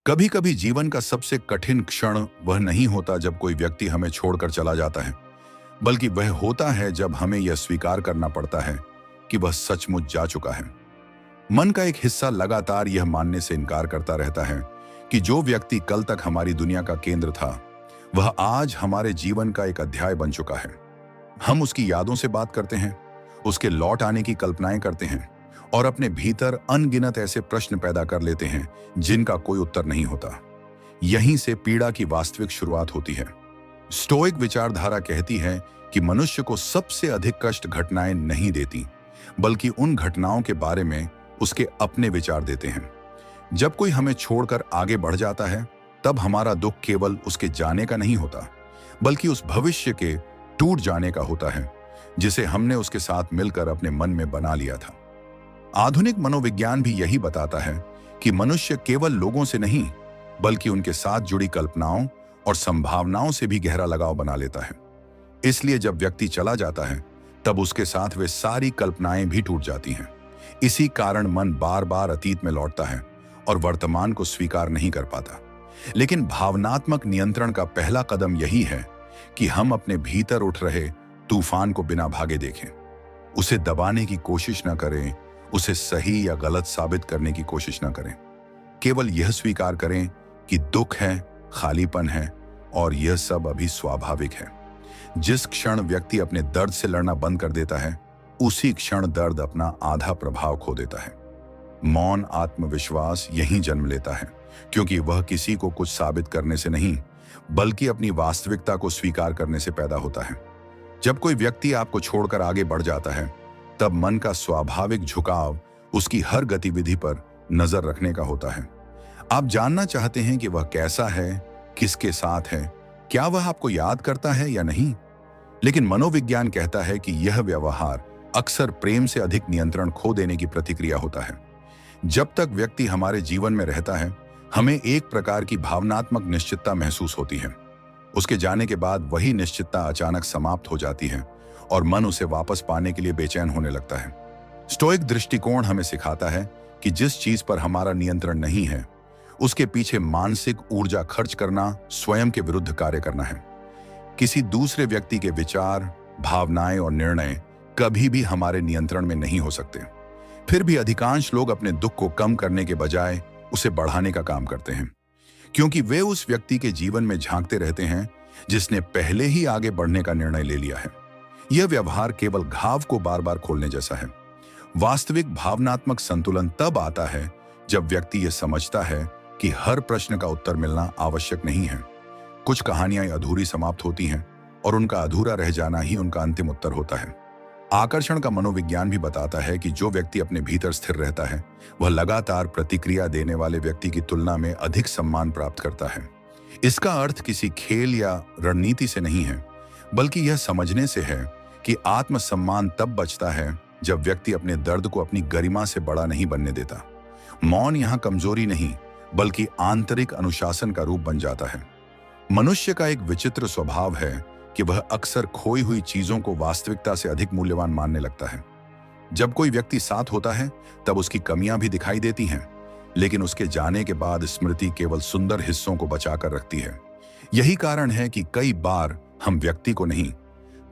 कभी कभी जीवन का सबसे कठिन क्षण वह नहीं होता जब कोई व्यक्ति हमें छोड़कर चला जाता है, बल्कि वह होता है जब हमें यह स्वीकार करना पड़ता है कि वह सचमुच जा चुका है। मन का एक हिस्सा लगातार यह मानने से इनकार करता रहता है कि जो व्यक्ति कल तक हमारी दुनिया का केंद्र था, वह आज हमारे जीवन का एक अध्याय बन चुका है। हम उसकी यादों से बात करते हैं, उसके लौट आने की कल्पनाएं करते हैं और अपने भीतर अनगिनत ऐसे प्रश्न पैदा कर लेते हैं जिनका कोई उत्तर नहीं होता। यहीं से पीड़ा की वास्तविक शुरुआत होती है। स्टोइक विचारधारा कहती है कि मनुष्य को सबसे अधिक कष्ट घटनाएं नहीं देती, बल्कि उन घटनाओं के बारे में उसके अपने विचार देते हैं। जब कोई हमें छोड़कर आगे बढ़ जाता है, तब हमारा दुख केवल उसके जाने का नहीं होता, बल्कि उस भविष्य के टूट जाने का होता है जिसे हमने उसके साथ मिलकर अपने मन में बना लिया था। आधुनिक मनोविज्ञान भी यही बताता है कि मनुष्य केवल लोगों से नहीं, बल्कि उनके साथ जुड़ी कल्पनाओं और संभावनाओं से भी गहरा लगाव बना लेता है। इसलिए जब व्यक्ति चला जाता है, तब उसके साथ वे सारी कल्पनाएं भी टूट जाती हैं। इसी कारण मन बार बार अतीत में लौटता है और वर्तमान को स्वीकार नहीं कर पाता। लेकिन भावनात्मक नियंत्रण का पहला कदम यही है कि हम अपने भीतर उठ रहे तूफान को बिना भागे देखें। उसे दबाने की कोशिश न करें, उसे सही या गलत साबित करने की कोशिश न करें। केवल यह स्वीकार करें कि दुख है, खालीपन है और यह सब अभी स्वाभाविक है। जिस क्षण व्यक्ति अपने दर्द से लड़ना बंद कर देता है, उसी क्षण दर्द अपना आधा प्रभाव खो देता है। मौन आत्मविश्वास यहीं जन्म लेता है, क्योंकि वह किसी को कुछ साबित करने से नहीं, बल्कि अपनी वास्तविकता को स्वीकार करने से पैदा होता है। जब कोई व्यक्ति आपको छोड़कर आगे बढ़ जाता है, तब मन का स्वाभाविक झुकाव उसकी हर गतिविधि पर नजर रखने का होता है। आप जानना चाहते हैं कि वह कैसा है, किसके साथ है, क्या वह आपको याद करता है या नहीं। लेकिन मनोविज्ञान कहता है कि यह व्यवहार अक्सर प्रेम से अधिक नियंत्रण खो देने की प्रतिक्रिया होता है। जब तक व्यक्ति हमारे जीवन में रहता है, हमें एक प्रकार की भावनात्मक निश्चितता महसूस होती है। उसके जाने के बाद वही निश्चितता अचानक समाप्त हो जाती है और मन उसे वापस पाने के लिए बेचैन होने लगता है। स्टोइक दृष्टिकोण हमें सिखाता है कि जिस चीज पर हमारा नियंत्रण नहीं है, उसके पीछे मानसिक ऊर्जा खर्च करना स्वयं के विरुद्ध कार्य करना है। किसी दूसरे व्यक्ति के विचार, भावनाएं और निर्णय कभी भी हमारे नियंत्रण में नहीं हो सकते। फिर भी अधिकांश लोग अपने दुख को कम करने के बजाय उसे बढ़ाने का काम करते हैं, क्योंकि वे उस व्यक्ति के जीवन में झांकते रहते हैं जिसने पहले ही आगे बढ़ने का निर्णय ले लिया है। यह व्यवहार केवल घाव को बार बार खोलने जैसा है। वास्तविक भावनात्मक संतुलन तब आता है जब व्यक्ति यह समझता है कि हर प्रश्न का उत्तर मिलना आवश्यक नहीं है। कुछ कहानियां अधूरी समाप्त होती हैं और उनका अधूरा रह जाना ही उनका अंतिम उत्तर होता है। आकर्षण का मनोविज्ञान भी बताता है कि जो व्यक्ति अपने भीतर स्थिर रहता है, वह लगातार प्रतिक्रिया देने वाले व्यक्ति की तुलना में अधिक सम्मान प्राप्त करता है। इसका अर्थ किसी खेल या रणनीति से नहीं है, बल्कि यह समझने से है कि आत्मसम्मान तब बचता है जब व्यक्ति अपने दर्द को अपनी गरिमा से बड़ा नहीं बनने देता। मौन यहाँ कमजोरी नहीं, बल्कि आंतरिक अनुशासन का रूप बन जाता है। मनुष्य का एक विचित्र स्वभाव है कि वह अक्सर खोई हुई चीजों को वास्तविकता से अधिक मूल्यवान मानने लगता है। जब कोई व्यक्ति साथ होता है, तब उसकी कमियां भी दिखाई देती हैं, लेकिन उसके जाने के बाद स्मृति केवल सुंदर हिस्सों को बचाकर रखती है। यही कारण है कि कई बार हम व्यक्ति को नहीं,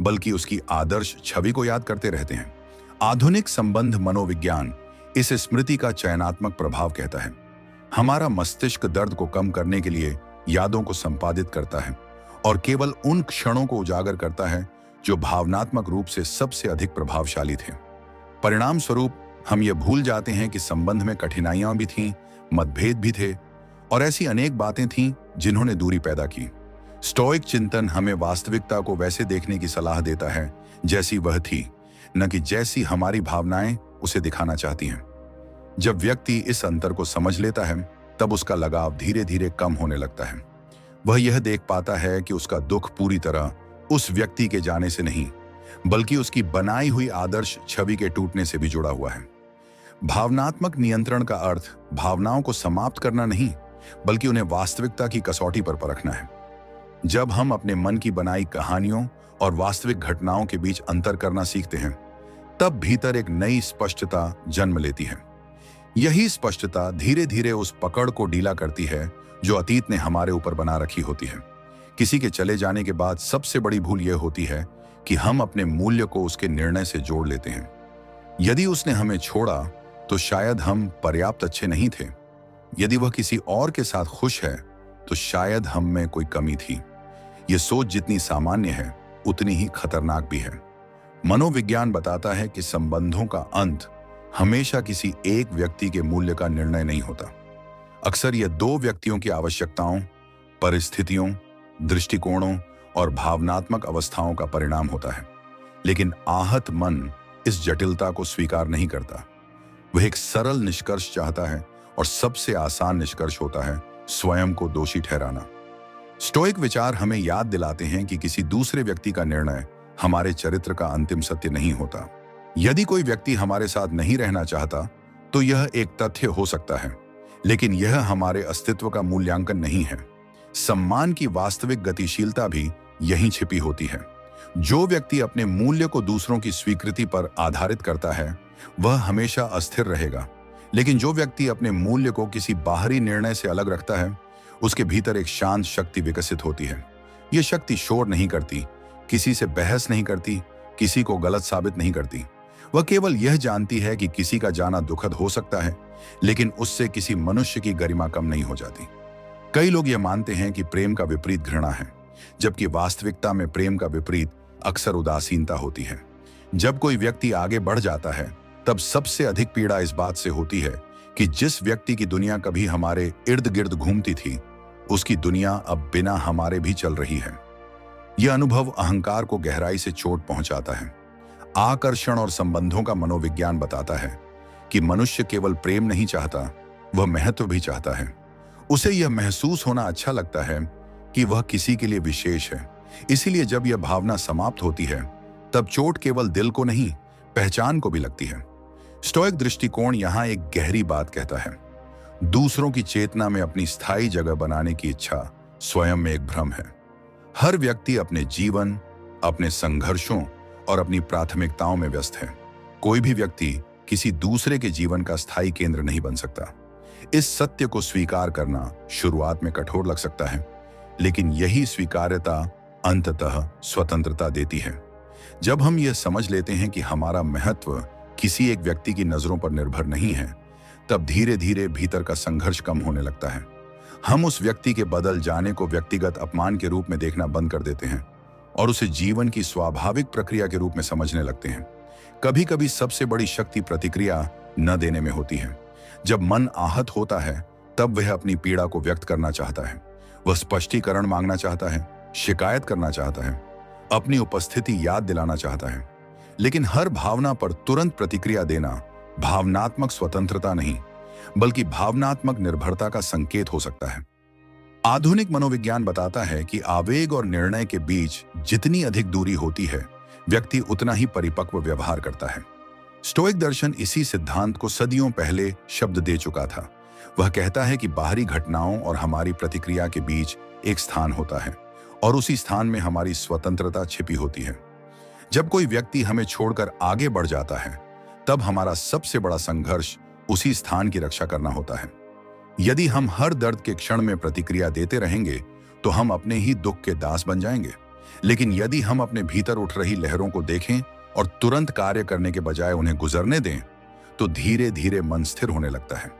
बल्कि उसकी आदर्श छवि को याद करते रहते हैं। आधुनिक संबंध मनोविज्ञान इस स्मृति का चयनात्मक प्रभाव कहता है। हमारा मस्तिष्क दर्द को कम करने के लिए यादों को संपादित करता है और केवल उन क्षणों को उजागर करता है जो भावनात्मक रूप से सबसे अधिक प्रभावशाली थे। परिणाम स्वरूप हम ये भूल जाते हैं कि संबंध में कठिनाइयां भी थीं, मतभेद भी थे और ऐसी अनेक बातें थीं जिन्होंने दूरी पैदा की। स्टोइक चिंतन हमें वास्तविकता को वैसे देखने की सलाह देता है जैसी वह थी, न कि जैसी हमारी भावनाएं उसे दिखाना चाहती हैं। जब व्यक्ति इस अंतर को समझ लेता है, तब उसका लगाव धीरे धीरे कम होने लगता है। वह यह देख पाता है कि उसका दुख पूरी तरह उस व्यक्ति के जाने से नहीं, बल्कि उसकी बनाई हुई आदर्श छवि के टूटने से भी जुड़ा हुआ है। भावनात्मक नियंत्रण का अर्थ भावनाओं को समाप्त करना नहीं, बल्कि उन्हें वास्तविकता की कसौटी पर परखना है। जब हम अपने मन की बनाई कहानियों और वास्तविक घटनाओं के बीच अंतर करना सीखते हैं, तब भीतर एक नई स्पष्टता जन्म लेती है। यही स्पष्टता धीरे धीरे उस पकड़ को ढीला करती है जो अतीत ने हमारे ऊपर बना रखी होती है। किसी के चले जाने के बाद सबसे बड़ी भूल यह होती है कि हम अपने मूल्य को उसके निर्णय से जोड़ लेते हैं। यदि उसने हमें छोड़ा तो शायद हम पर्याप्त अच्छे नहीं थे। यदि वह किसी और के साथ खुश है तो शायद हम में कोई कमी थी। यह सोच जितनी सामान्य है उतनी ही खतरनाक भी है। मनोविज्ञान बताता है कि संबंधों का अंत हमेशा किसी एक व्यक्ति के मूल्य का निर्णय नहीं होता। अक्सर यह दो व्यक्तियों की आवश्यकताओं, परिस्थितियों, दृष्टिकोणों और भावनात्मक अवस्थाओं का परिणाम होता है। लेकिन आहत मन इस जटिलता को स्वीकार नहीं करता। वह एक सरल निष्कर्ष चाहता है और सबसे आसान निष्कर्ष होता है स्वयं को दोषी ठहराना। स्टोइक विचार हमें याद दिलाते हैं कि किसी दूसरे व्यक्ति का निर्णय हमारे चरित्र का अंतिम सत्य नहीं होता। यदि कोई व्यक्ति हमारे साथ नहीं रहना चाहता तो यह एक तथ्य हो सकता है, लेकिन यह हमारे अस्तित्व का मूल्यांकन नहीं है। सम्मान की वास्तविक गतिशीलता भी यहीं छिपी होती है। जो व्यक्ति अपने मूल्य को दूसरों की स्वीकृति पर आधारित करता है वह हमेशा अस्थिर रहेगा, लेकिन जो व्यक्ति अपने मूल्य को किसी बाहरी निर्णय से अलग रखता है उसके भीतर एक शांत शक्ति विकसित होती है। यह शक्ति शोर नहीं करती, किसी से बहस नहीं करती, किसी को गलत साबित नहीं करती। वह केवल यह जानती है कि किसी का जाना दुखद हो सकता है, लेकिन उससे किसी मनुष्य की गरिमा कम नहीं हो जाती। कई लोग यह मानते हैं कि प्रेम का विपरीत घृणा है, जबकि वास्तविकता में प्रेम का विपरीत अक्सर उदासीनता होती है। जब कोई व्यक्ति आगे बढ़ जाता है तब सबसे अधिक पीड़ा इस बात से होती है कि जिस व्यक्ति की दुनिया कभी हमारे इर्द गिर्द घूमती थी उसकी दुनिया अब बिना हमारे भी चल रही है। यह अनुभव अहंकार को गहराई से चोट पहुंचाता है। आकर्षण और संबंधों का मनोविज्ञान बताता है कि मनुष्य केवल प्रेम नहीं चाहता, वह महत्व भी चाहता है। उसे यह महसूस होना अच्छा लगता है कि वह किसी के लिए विशेष है। इसीलिए जब यह भावना समाप्त होती है तब चोट केवल दिल को नहीं, पहचान को भी लगती है। स्टोइक दृष्टिकोण यहां एक गहरी बात कहता है। दूसरों की चेतना में अपनी स्थायी जगह बनाने की इच्छा स्वयं में एक भ्रम है। हर व्यक्ति अपने जीवन, अपने संघर्षों और अपनी प्राथमिकताओं में व्यस्त है। कोई भी व्यक्ति किसी दूसरे के जीवन का स्थायी केंद्र नहीं बन सकता। इस सत्य को स्वीकार करना शुरुआत में कठोर लग सकता है, लेकिन यही स्वीकार्यता अंततः स्वतंत्रता देती है। जब हम यह समझ लेते हैं कि हमारा महत्व किसी एक व्यक्ति की नजरों पर निर्भर नहीं है, तब धीरे धीरे भीतर का संघर्ष कम होने लगता है। हम उस व्यक्ति के बदल जाने को व्यक्तिगत अपमान के रूप में देखना बंद कर देते हैं और उसे जीवन की स्वाभाविक प्रक्रिया के रूप में समझने लगते हैं। कभी कभी सबसे बड़ी शक्ति प्रतिक्रिया न देने में होती है। जब मन आहत होता है तब वह अपनी पीड़ा को व्यक्त करना चाहता है। वह स्पष्टीकरण मांगना चाहता है, शिकायत करना चाहता है, अपनी उपस्थिति याद दिलाना चाहता है। लेकिन हर भावना पर तुरंत प्रतिक्रिया देना भावनात्मक स्वतंत्रता नहीं, बल्कि भावनात्मक निर्भरता का संकेत हो सकता है। आधुनिक मनोविज्ञान बताता है कि आवेग और निर्णय के बीच जितनी अधिक दूरी होती है, व्यक्ति उतना ही परिपक्व व्यवहार करता है। स्टोइक दर्शन इसी सिद्धांत को सदियों पहले शब्द दे चुका था। वह कहता है कि बाहरी घटनाओं और हमारी प्रतिक्रिया के बीच एक स्थान होता है और उसी स्थान में हमारी स्वतंत्रता छिपी होती है। जब कोई व्यक्ति हमें छोड़कर आगे बढ़ जाता है तब हमारा सबसे बड़ा संघर्ष उसी स्थान की रक्षा करना होता है। यदि हम हर दर्द के क्षण में प्रतिक्रिया देते रहेंगे तो हम अपने ही दुख के दास बन जाएंगे। लेकिन यदि हम अपने भीतर उठ रही लहरों को देखें और तुरंत कार्य करने के बजाय उन्हें गुजरने दें तो धीरे धीरे मन स्थिर होने लगता है।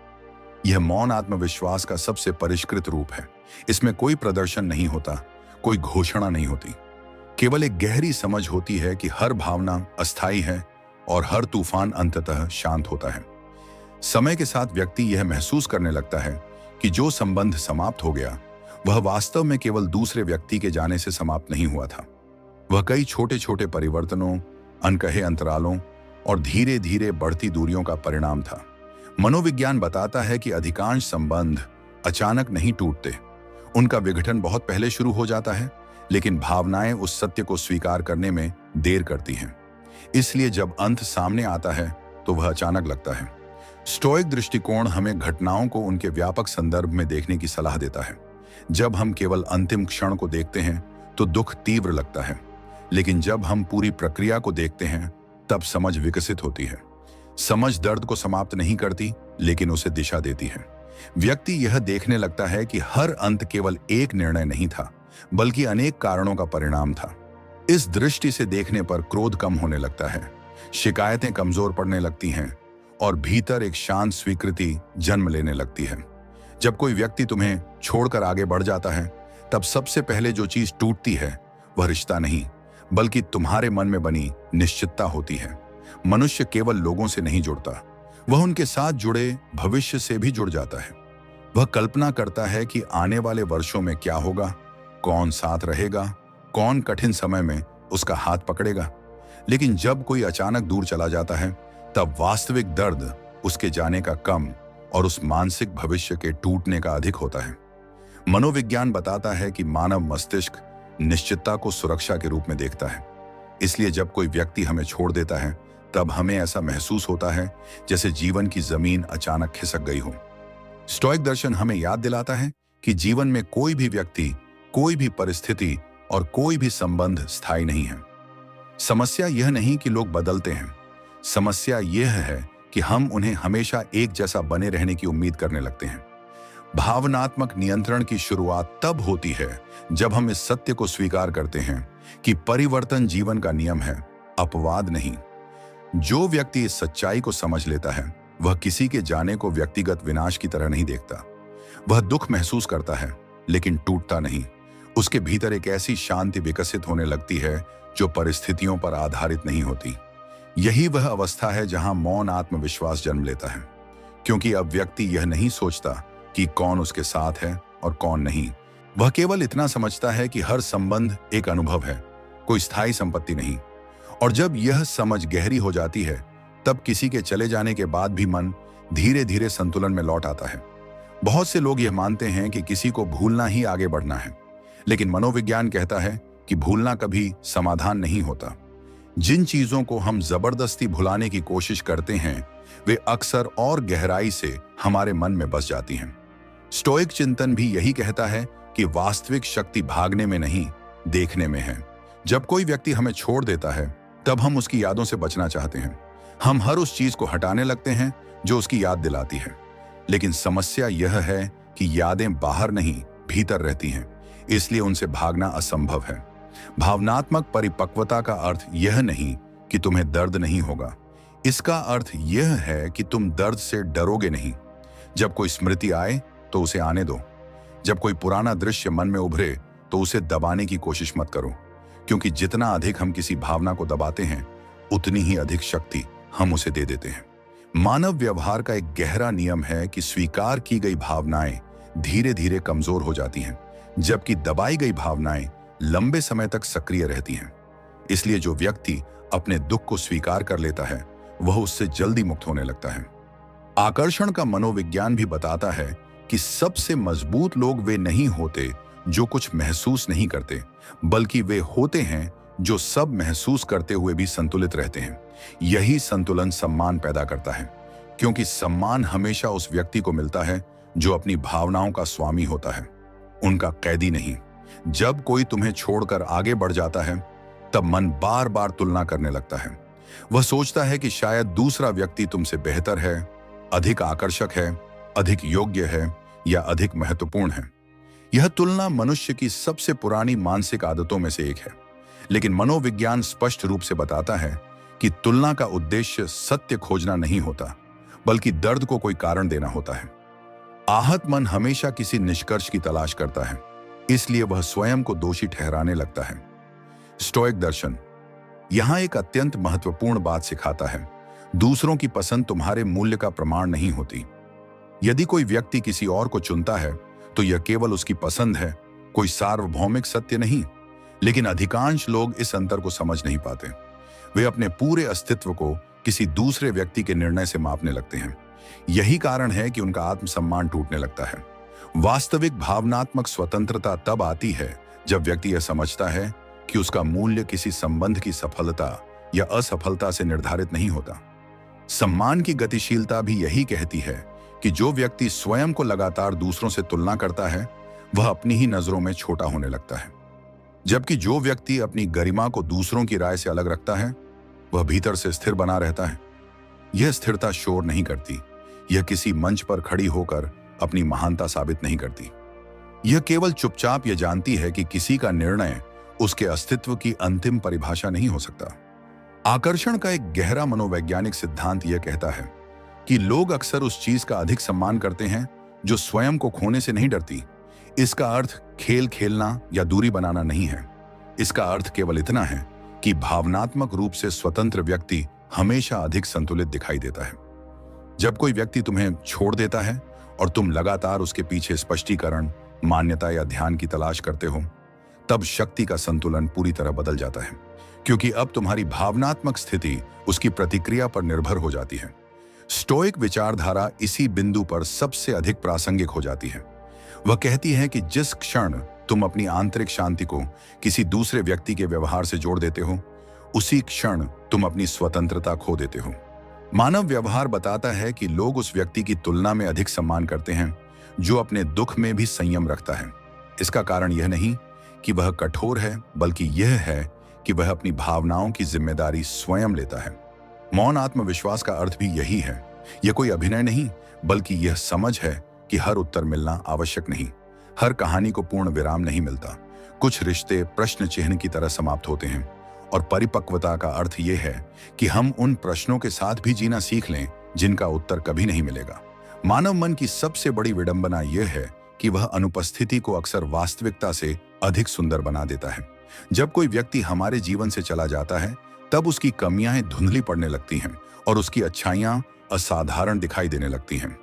यह मौन आत्मविश्वास का सबसे परिष्कृत रूप है। इसमें कोई प्रदर्शन नहीं होता, कोई घोषणा नहीं होती, केवल एक गहरी समझ होती है कि हर भावना अस्थायी है और हर तूफान अंततः शांत होता है। समय के साथ व्यक्ति यह महसूस करने लगता है कि जो संबंध समाप्त हो गया वह वास्तव में केवल दूसरे व्यक्ति के जाने से समाप्त नहीं हुआ था। वह कई छोटे छोटे परिवर्तनों, अनकहे अंतरालों और धीरे धीरे बढ़ती दूरियों का परिणाम था। मनोविज्ञान बताता है कि अधिकांश संबंध अचानक नहीं टूटते, उनका विघटन बहुत पहले शुरू हो जाता है, लेकिन भावनाएं उस सत्य को स्वीकार करने में देर करती हैं। इसलिए जब अंत सामने आता है तो वह अचानक लगता है। स्टोइक दृष्टिकोण हमें घटनाओं को उनके व्यापक संदर्भ में देखने की सलाह देता है। जब हम केवल अंतिम क्षण को देखते हैं तो दुख तीव्र लगता है, लेकिन जब हम पूरी प्रक्रिया को देखते हैं तब समझ विकसित होती है। समझ दर्द को समाप्त नहीं करती, लेकिन उसे दिशा देती है। व्यक्ति यह देखने लगता है कि हर अंत केवल एक निर्णय नहीं था, बल्कि अनेक कारणों का परिणाम था। इस दृष्टि से देखने पर क्रोध कम होने लगता है, शिकायतें कमजोर पड़ने लगती हैं और भीतर एक शांत स्वीकृति जन्म लेने लगती है। जब कोई व्यक्ति तुम्हें छोड़कर आगे बढ़ जाता है, तब सबसे पहले जो चीज टूटती है वह रिश्ता नहीं, बल्कि तुम्हारे मन में बनी निश्चितता होती है। मनुष्य केवल लोगों से नहीं जुड़ता, वह उनके साथ जुड़े भविष्य से भी जुड़ जाता है। वह कल्पना करता है कि आने वाले वर्षों में क्या होगा, कौन साथ रहेगा, कौन कठिन समय में उसका हाथ पकड़ेगा। लेकिन जब कोई अचानक दूर चला जाता है, तब वास्तविक दर्द उसके जाने का कम और उस मानसिक भविष्य के टूटने का अधिक होता है। मनोविज्ञान बताता है कि मानव मस्तिष्क निश्चितता को सुरक्षा के रूप में देखता है। इसलिए जब कोई व्यक्ति हमें छोड़ देता है, तब हमें ऐसा महसूस होता है जैसे जीवन की जमीन अचानक खिसक गई हो। स्टोइक दर्शन हमें याद दिलाता है कि जीवन में कोई भी व्यक्ति, कोई भी परिस्थिति और कोई भी संबंध स्थायी नहीं है। समस्या यह नहीं कि लोग बदलते हैं, समस्या यह है कि हम उन्हें हमेशा एक जैसा बने रहने की उम्मीद करने लगते हैं। भावनात्मक नियंत्रण की शुरुआत तब होती है जब हम इस सत्य को स्वीकार करते हैं कि परिवर्तन जीवन का नियम है, अपवाद नहीं। जो व्यक्ति इस सच्चाई को समझ लेता है, वह किसी के जाने को व्यक्तिगत विनाश की तरह नहीं देखता। वह दुख महसूस करता है, लेकिन टूटता नहीं। उसके भीतर एक ऐसी शांति विकसित होने लगती है जो परिस्थितियों पर आधारित नहीं होती। यही वह अवस्था है जहां मौन आत्मविश्वास जन्म लेता है, क्योंकि अब व्यक्ति यह नहीं सोचता कि कौन उसके साथ है और कौन नहीं। वह केवल इतना समझता है कि हर संबंध एक अनुभव है, कोई स्थायी संपत्ति नहीं। और जब यह समझ गहरी हो जाती है, तब किसी के चले जाने के बाद भी मन धीरे धीरे संतुलन में लौट आता है। बहुत से लोग यह मानते हैं कि किसी को भूलना ही आगे बढ़ना है, लेकिन मनोविज्ञान कहता है कि भूलना कभी समाधान नहीं होता। जिन चीजों को हम जबरदस्ती भुलाने की कोशिश करते हैं, वे अक्सर और गहराई से हमारे मन में बस जाती हैं। स्टोइक चिंतन भी यही कहता है कि वास्तविक शक्ति भागने में नहीं, देखने में है। जब कोई व्यक्ति हमें छोड़ देता है, तब हम उसकी यादों से बचना चाहते हैं। हम हर उस चीज को हटाने लगते हैं जो उसकी याद दिलाती है। लेकिन समस्या यह है कि यादें बाहर नहीं, भीतर रहती हैं, इसलिए उनसे भागना असंभव है। भावनात्मक परिपक्वता का अर्थ यह नहीं कि तुम्हें दर्द नहीं होगा, इसका अर्थ यह है कि तुम दर्द से डरोगे नहीं। जब कोई स्मृति आए तो उसे आने दो। जब कोई पुराना दृश्य मन में उभरे तो उसे दबाने की कोशिश मत करो, क्योंकि जितना अधिक हम किसी भावना को दबाते हैं, उतनी ही अधिक शक्ति हम उसे दे देते हैं। मानव व्यवहार का एक गहरा नियम है कि स्वीकार की गई भावनाएं धीरे धीरे कमजोर हो जाती हैं, जबकि दबाई गई भावनाएं लंबे समय तक सक्रिय रहती हैं। इसलिए जो व्यक्ति अपने दुख को स्वीकार कर लेता है, वह उससे जल्दी मुक्त होने लगता है। आकर्षण का मनोविज्ञान भी बताता है कि सबसे मजबूत लोग वे नहीं होते जो कुछ महसूस नहीं करते, बल्कि वे होते हैं जो सब महसूस करते हुए भी संतुलित रहते हैं। यही संतुलन सम्मान पैदा करता है, क्योंकि सम्मान हमेशा उस व्यक्ति को मिलता है जो अपनी भावनाओं का स्वामी होता है, उनका कैदी नहीं। जब कोई तुम्हें छोड़कर आगे बढ़ जाता है, तब मन बार बार तुलना करने लगता है। वह सोचता है कि शायद दूसरा व्यक्ति तुमसे बेहतर है, अधिक आकर्षक है, अधिक योग्य है या अधिक महत्वपूर्ण है। यह तुलना मनुष्य की सबसे पुरानी मानसिक आदतों में से एक है, लेकिन मनोविज्ञान स्पष्ट रूप से बताता है कि तुलना का उद्देश्य सत्य खोजना नहीं होता, बल्कि दर्द को कोई कारण देना होता है। आहत मन हमेशा किसी निष्कर्ष की तलाश करता है, इसलिए वह स्वयं को दोषी ठहराने लगता है। स्टोइक दर्शन यहां एक अत्यंत महत्वपूर्ण बात सिखाता है। दूसरों की पसंद तुम्हारे मूल्य का प्रमाण नहीं होती। यदि कोई व्यक्ति किसी और को चुनता है, तो यह केवल उसकी पसंद है, कोई सार्वभौमिक सत्य नहीं। लेकिन अधिकांश लोग इस अंतर को समझ नहीं पाते। वे अपने पूरे अस्तित्व को किसी दूसरे व्यक्ति के निर्णय से मापने लगते हैं। यही कारण है कि उनका आत्मसम्मान टूटने लगता है। वास्तविक भावनात्मक स्वतंत्रता तब आती है जब व्यक्ति यह समझता है कि उसका मूल्य किसी संबंध की सफलता या असफलता से निर्धारित नहीं होता। सम्मान की गतिशीलता भी यही कहती है कि जो व्यक्ति स्वयं को लगातार दूसरों से तुलना करता है, वह अपनी ही नजरों में छोटा होने लगता है। जबकि जो व्यक्ति अपनी गरिमा को दूसरों की राय से अलग रखता है, वह भीतर से स्थिर बना रहता है। यह स्थिरता शोर नहीं करती, यह किसी मंच पर खड़ी होकर अपनी महानता साबित नहीं करती। यह केवल चुपचाप यह जानती है कि किसी का निर्णय उसके अस्तित्व की अंतिम परिभाषा नहीं हो सकता। आकर्षण का एक गहरा मनोवैज्ञानिक सिद्धांत यह कहता है कि लोग अक्सर उस चीज का अधिक सम्मान करते हैं जो स्वयं को खोने से नहीं डरती। इसका अर्थ खेल खेलना या दूरी बनाना नहीं है। इसका अर्थ केवल इतना है कि भावनात्मक रूप से स्वतंत्र व्यक्ति हमेशा अधिक संतुलित दिखाई देता है। जब कोई व्यक्ति तुम्हें छोड़ देता है और तुम लगातार उसके पीछे स्पष्टीकरण, मान्यता या ध्यान की तलाश करते हो, तब शक्ति का संतुलन पूरी तरह बदल जाता है, क्योंकि अब तुम्हारी भावनात्मक स्थिति उसकी प्रतिक्रिया पर निर्भर हो जाती है। स्टोइक विचारधारा इसी बिंदु पर सबसे अधिक प्रासंगिक हो जाती है। वह कहती है कि जिस क्षण तुम अपनी आंतरिक शांति को किसी दूसरे व्यक्ति के व्यवहार से जोड़ देते हो, उसी क्षण तुम अपनी स्वतंत्रता खो देते हो। मानव व्यवहार बताता है कि लोग उस व्यक्ति की तुलना में अधिक सम्मान करते हैं जो अपने दुख में भी संयम रखता है। इसका कारण यह नहीं कि वह कठोर है, बल्कि यह है कि वह अपनी भावनाओं की जिम्मेदारी स्वयं लेता है। मौन आत्मविश्वास का अर्थ भी यही है। यह कोई अभिनय नहीं, बल्कि यह समझ है कि हर उत्तर मिलना आवश्यक नहीं, हर कहानी को पूर्ण विराम नहीं मिलता। कुछ रिश्ते प्रश्न चिन्ह की तरह समाप्त होते हैं, और परिपक्वता का अर्थ यह है कि हम उन प्रश्नों के साथ भी जीना सीख लें जिनका उत्तर कभी नहीं मिलेगा। मानव मन की सबसे बड़ी विडंबना यह है कि वह अनुपस्थिति को अक्सर वास्तविकता से अधिक सुंदर बना देता है। जब कोई व्यक्ति हमारे जीवन से चला जाता है, तब उसकी कमियां धुंधली पड़ने लगती हैं और उसकी अच्छाइयां असाधारण दिखाई देने लगती हैं।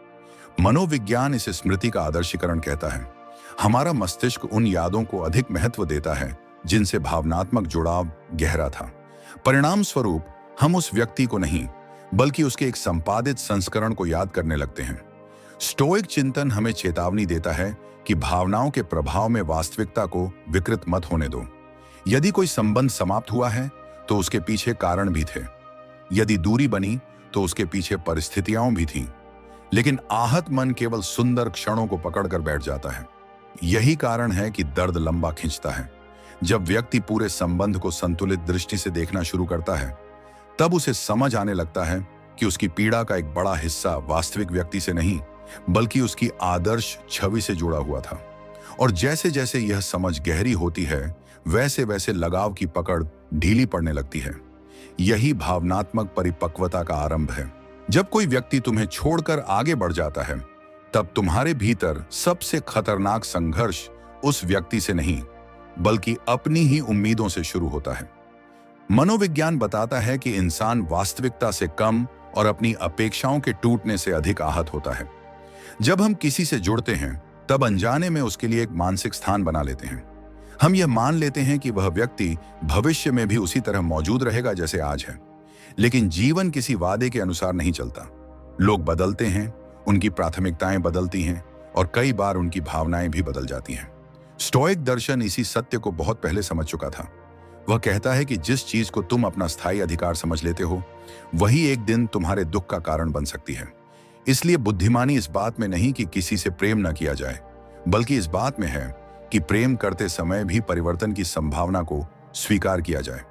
मनोविज्ञान इस स्मृति का आदर्शीकरण कहता है। हमारा मस्तिष्क उन यादों को अधिक महत्व देता है जिनसे भावनात्मक जुड़ाव गहरा था। परिणाम स्वरूप हम उस व्यक्ति को नहीं, बल्कि उसके एक संपादित संस्करण को याद करने लगते हैं। स्टोइक चिंतन हमें चेतावनी देता है कि भावनाओं के प्रभाव में वास्तविकता को विकृत मत होने दो। यदि कोई संबंध समाप्त हुआ है तो उसके पीछे कारण भी थे। यदि दूरी बनी तो उसके पीछे परिस्थितियां भी थीं। लेकिन आहत मन केवल सुंदर क्षणों को पकड़कर बैठ जाता है। यही कारण है कि दर्द लंबा खींचता है। जब व्यक्ति पूरे संबंध को संतुलित दृष्टि से देखना शुरू करता है, तब उसे समझ आने लगता है कि उसकी पीड़ा का एक बड़ा हिस्सा वास्तविक व्यक्ति से नहीं, बल्कि उसकी आदर्श छवि से जुड़ा हुआ था। और जैसे जैसे यह समझ गहरी होती है, वैसे वैसे लगाव की पकड़ ढीली पड़ने लगती है। यही भावनात्मक परिपक्वता का आरंभ है। जब कोई व्यक्ति तुम्हें छोड़कर आगे बढ़ जाता है, तब तुम्हारे भीतर सबसे खतरनाक संघर्ष उस व्यक्ति से नहीं, बल्कि अपनी ही उम्मीदों से शुरू होता है। मनोविज्ञान बताता है कि इंसान वास्तविकता से कम और अपनी अपेक्षाओं के टूटने से अधिक आहत होता है। जब हम किसी से जुड़ते हैं, तब अनजाने में उसके लिए एक मानसिक स्थान बना लेते हैं। हम यह मान लेते हैं कि वह व्यक्ति भविष्य में भी उसी तरह मौजूद रहेगा जैसे आज है। लेकिन जीवन किसी वादे के अनुसार नहीं चलता। लोग बदलते हैं, उनकी प्राथमिकताएं बदलती हैं, और कई बार उनकी भावनाएं भी बदल जाती हैं। स्टोइक दर्शन इसी सत्य को बहुत पहले समझ चुका था। वह कहता है कि जिस चीज को तुम अपना स्थायी अधिकार समझ लेते हो, वही एक दिन तुम्हारे दुख का कारण बन सकती है। इसलिए बुद्धिमानी इस बात में नहीं कि किसी से प्रेम न किया जाए, बल्कि इस बात में है कि प्रेम करते समय भी परिवर्तन की संभावना को स्वीकार किया जाए।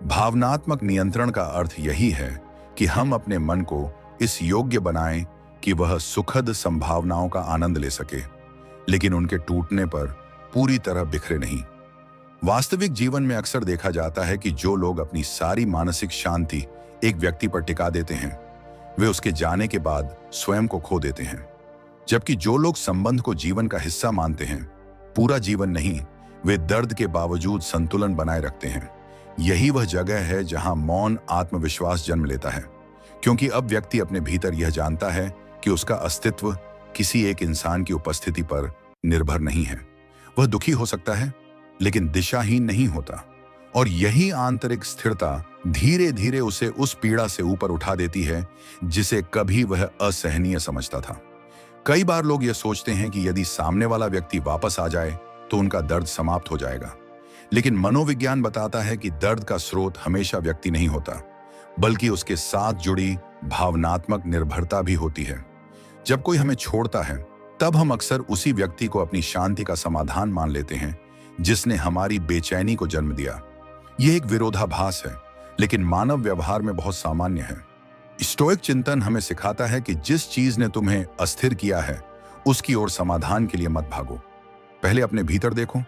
भावनात्मक नियंत्रण का अर्थ यही है कि हम अपने मन को इस योग्य बनाएं कि वह सुखद संभावनाओं का आनंद ले सके, लेकिन उनके टूटने पर पूरी तरह बिखरे नहीं। वास्तविक जीवन में अक्सर देखा जाता है कि जो लोग अपनी सारी मानसिक शांति एक व्यक्ति पर टिका देते हैं, वे उसके जाने के बाद स्वयं को खो देते हैं। जबकि जो लोग संबंध को जीवन का हिस्सा मानते हैं, पूरा जीवन नहीं, वे दर्द के बावजूद संतुलन बनाए रखते हैं। यही वह जगह है जहां मौन आत्मविश्वास जन्म लेता है, क्योंकि अब व्यक्ति अपने भीतर यह जानता है कि उसका अस्तित्व किसी एक इंसान की उपस्थिति पर निर्भर नहीं है। वह दुखी हो सकता है, लेकिन दिशाहीन नहीं होता। और यही आंतरिक स्थिरता धीरे धीरे उसे उस पीड़ा से ऊपर उठा देती है जिसे कभी वह असहनीय समझता था। कई बार लोग यह सोचते हैं कि यदि सामने वाला व्यक्ति वापस आ जाए तो उनका दर्द समाप्त हो जाएगा। लेकिन मनोविज्ञान बताता है कि दर्द का स्रोत हमेशा व्यक्ति नहीं होता, बल्कि उसके साथ जुड़ी भावनात्मक निर्भरता भी होती है। जब कोई हमें छोड़ता है, तब हम अक्सर उसी व्यक्ति को अपनी शांति का समाधान मान लेते हैं जिसने हमारी बेचैनी को जन्म दिया। यह एक विरोधाभास है, लेकिन मानव व्यवहार में बहुत सामान्य है। स्टोइक चिंतन हमें सिखाता है कि जिस चीज ने तुम्हें अस्थिर किया है, उसकी ओर समाधान के लिए मत भागो। पहले अपने भीतर देखो।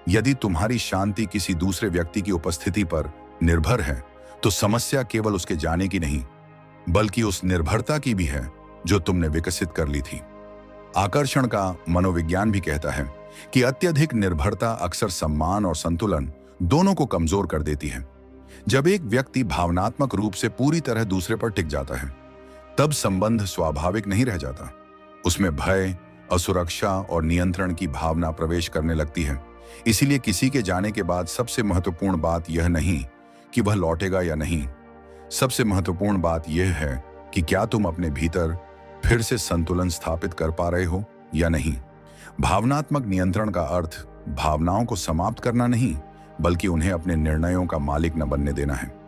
यदि तुम्हारी शांति किसी दूसरे व्यक्ति की उपस्थिति पर निर्भर है, तो समस्या केवल उसके जाने की नहीं, बल्कि उस निर्भरता की भी है जो तुमने विकसित कर ली थी। आकर्षण का मनोविज्ञान भी कहता है कि अत्यधिक निर्भरता अक्सर सम्मान और संतुलन दोनों को कमजोर कर देती है। जब एक व्यक्ति भावनात्मक रूप से पूरी तरह दूसरे पर टिक जाता है, तब संबंध स्वाभाविक नहीं रह जाता। उसमें भय, असुरक्षा और नियंत्रण की भावना प्रवेश करने लगती है। इसीलिए किसी के जाने के बाद सबसे महत्वपूर्ण बात यह नहीं कि वह लौटेगा या नहीं, सबसे महत्वपूर्ण बात यह है कि क्या तुम अपने भीतर फिर से संतुलन स्थापित कर पा रहे हो या नहीं। भावनात्मक नियंत्रण का अर्थ भावनाओं को समाप्त करना नहीं, बल्कि उन्हें अपने निर्णयों का मालिक न बनने देना है।